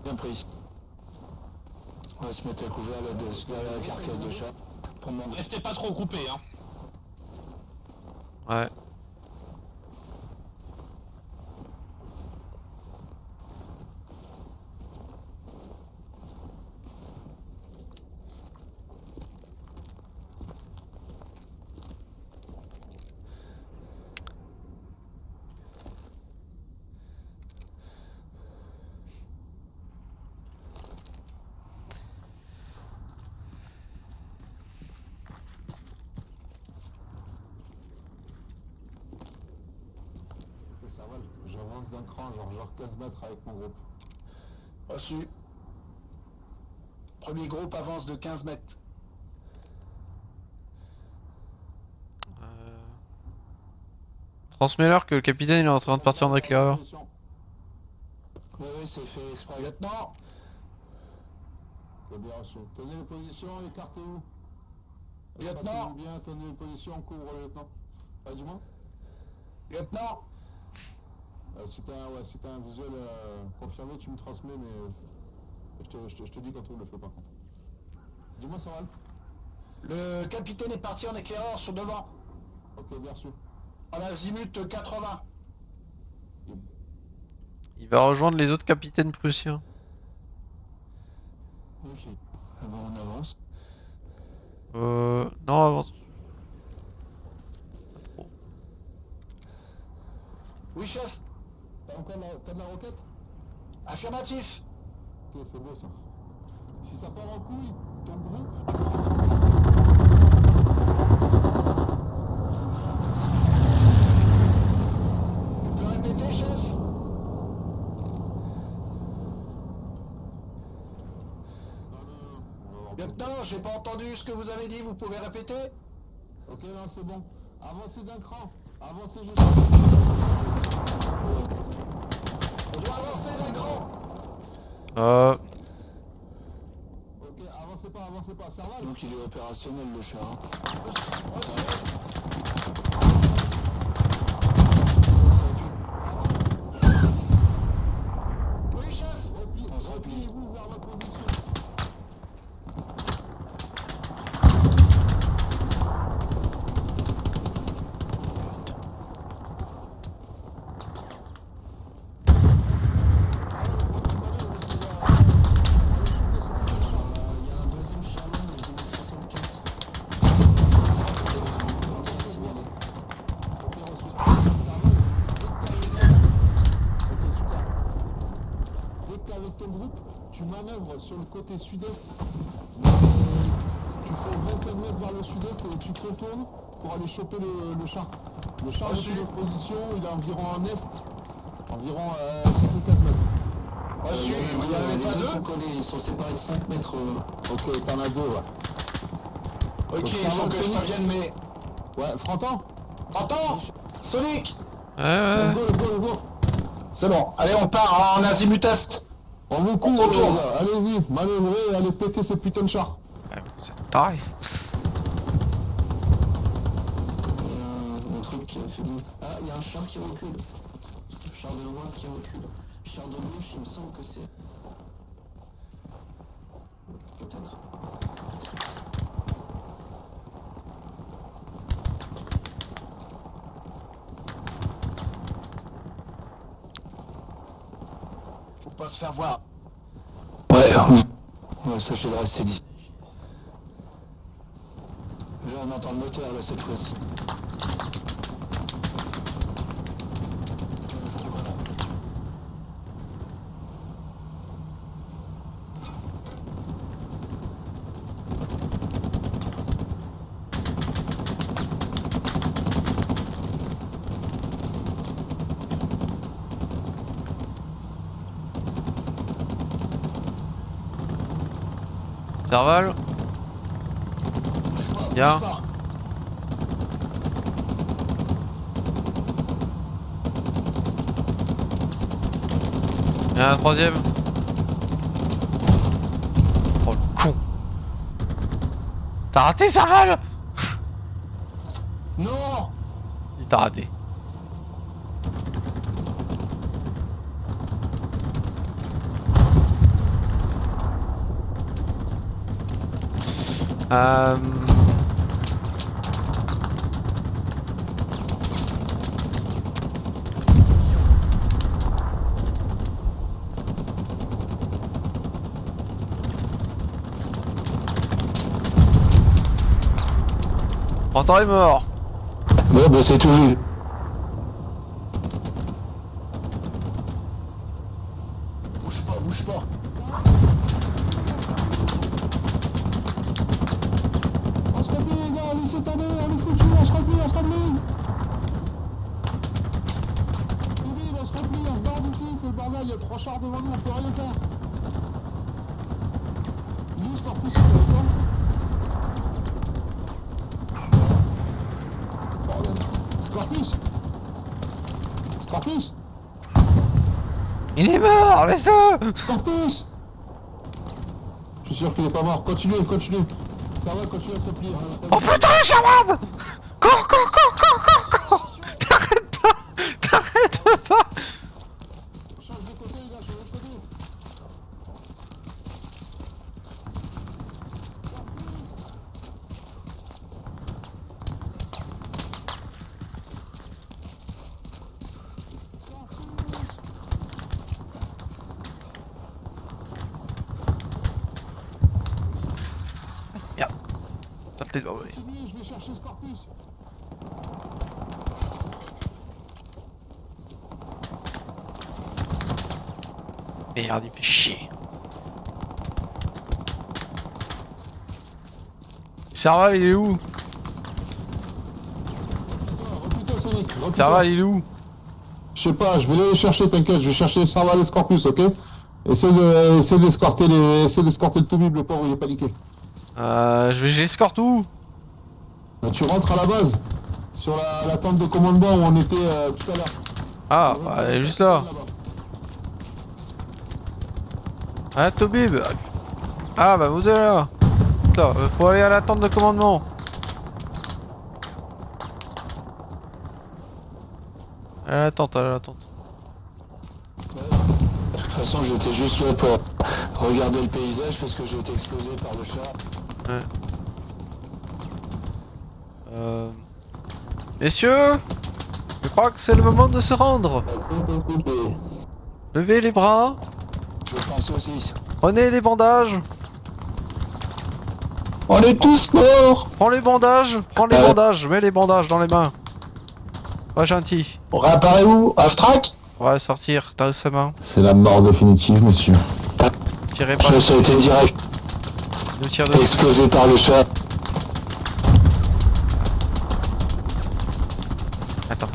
D: Bien pris. On va se mettre à couvert là derrière la carcasse de chat. Pour mon...
A: Restez pas trop groupés, hein.
E: Ouais.
B: J'avance d'un cran, genre 15 mètres avec mon groupe.
G: Reçu. Premier groupe avance de 15 mètres.
E: Transmets-leur que le capitaine il est en train de partir en éclaireur.
F: Ouais, c'est fait exprès.
G: Lieutenant,
B: C'est bien reçu. Tenez les positions, écartez-vous.
G: Lieutenant.
B: Espacez-vous bien, tenez les positions, couvre le lieutenant. Dis-moi.
G: lieutenant,
B: Si t'as un visuel confirmé, tu me transmets, mais je te dis quand on le fait par contre. Dis-moi, Saral.
G: le capitaine est parti en éclaireur sur devant.
B: Ok, bien reçu.
G: En azimut 80.
E: Il va rejoindre les autres capitaines prussiens.
F: Ok. Bon, on avance.
E: Non, avance.
G: Oui, chef.
B: T'as de la roquette?
G: Affirmatif.
B: Ok, c'est beau ça. Si ça part en couille, ton groupe,
G: Tu peux répéter, chef? Lieutenant, j'ai pas entendu ce que vous avez dit, vous pouvez répéter?
B: Ok, là c'est bon. Avancez d'un cran. Avancez juste.
G: On doit avancer d'un cran.
B: Ok, avancez pas. Serval.
F: Donc il est opérationnel le char.
G: Oui, chef.
B: Repliez-vous vers la position. Avec ton groupe, tu manœuvres sur le côté sud-est. Tu fais 25 mètres vers le sud-est et tu contournes pour aller choper le char. Le char est sur notre position, il est environ en est, environ 75 mètres.
G: Reçu, vous n'y en avez pas
C: Ils sont
G: deux?
C: collés, ils sont séparés de 5 mètres.
B: Ok, t'en as deux, ouais.
G: Ok,
B: Donc,
G: il
B: ça
G: faut
B: va,
G: que je
B: Sonic.
G: prévienne mes...
B: Ouais, Frantan.
G: Entends? Sonic.
E: Ouais.
B: Let's go.
G: C'est bon, allez, on part en azimut est.
B: On vous couvre,
G: On
B: les
G: tourne.
B: gars. Allez-y, manœuvrez et allez péter ces putains de chars.
E: Vous êtes tarés.
C: Il y a un truc qui a fait boum. Ah, il y a un char qui recule. Un char de droite qui recule. Char de gauche, il me semble que c'est... Peut-être.
G: Faut pas se faire voir.
F: Ouais, on va s'acheter de rester d'ici. Là on entend le moteur là cette fois-ci.
E: Serval. Bien. Il y en a un troisième. Oh le con. T'as raté Serval.
G: Non.
E: Si t'as raté. Frantan est mort.
F: Ouais bah c'est tout vu.
G: Bouge pas.
B: On se replie, les gars, laissez tomber, on est foutus, on se replie. Oui, on se replie. c'est le bordel, il y a 3 chars devant nous, on peut rien faire. Il est où Scorpius, il est avec toi? Bordel. Scorpius Scorpius
E: Il est mort, laisse-le.
B: Scorpius Je suis sûr qu'il est pas mort, continuez. Ça va, continuez à se replier.
E: Oh putain, les chamades. Cours. T'arrêtes pas.
B: Change de côté, les gars, change de côté.
E: Merde. Saleté de barbelé.
B: Continuez, je vais chercher Scorpius.
E: Merde, il me fait chier. Serval, il est où?
B: Reputain, Sonic, reputain.
E: Serval, il est où?
B: Je sais pas, je vais aller les chercher, t'inquiète, je vais chercher Serval et Scorpius, ok? Essaye d'escorter le Toubib, le pauvre, il est paniqué.
E: J'escorte où?
B: Bah, tu rentres à la base, sur la tente de commandement où on était tout à l'heure.
E: Ah, bah, elle est juste là. Ah, Tobib. Ah, bah, vous êtes là. Putain, faut aller à la tente de commandement. À la tente.
D: De toute façon, j'étais juste là pour regarder le paysage parce que j'ai été explosé par le char.
E: Ouais. Messieurs, je crois que c'est le moment de se rendre. Levez les bras,
D: Je pense aussi.
E: prenez les bandages.
G: On est tous morts.
E: Prends les bandages, mets les bandages dans les mains. Pas gentil.
G: On réapparaît où? Aftrac?
E: On va sortir, t'as sa main.
B: C'est la mort définitive, monsieur.
E: Tirez pas.
G: Ça a été direct.
E: Nous tire de.
G: Explosé par le chat.
E: Attends.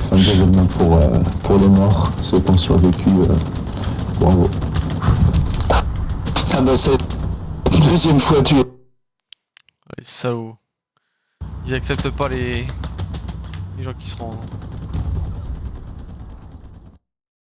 B: Fin d'événement pour les morts, ceux qui ont survécu, bravo.
G: Ça bah c'est la deuxième fois tué.
E: Les salauds. Ils acceptent pas les gens qui se rendent.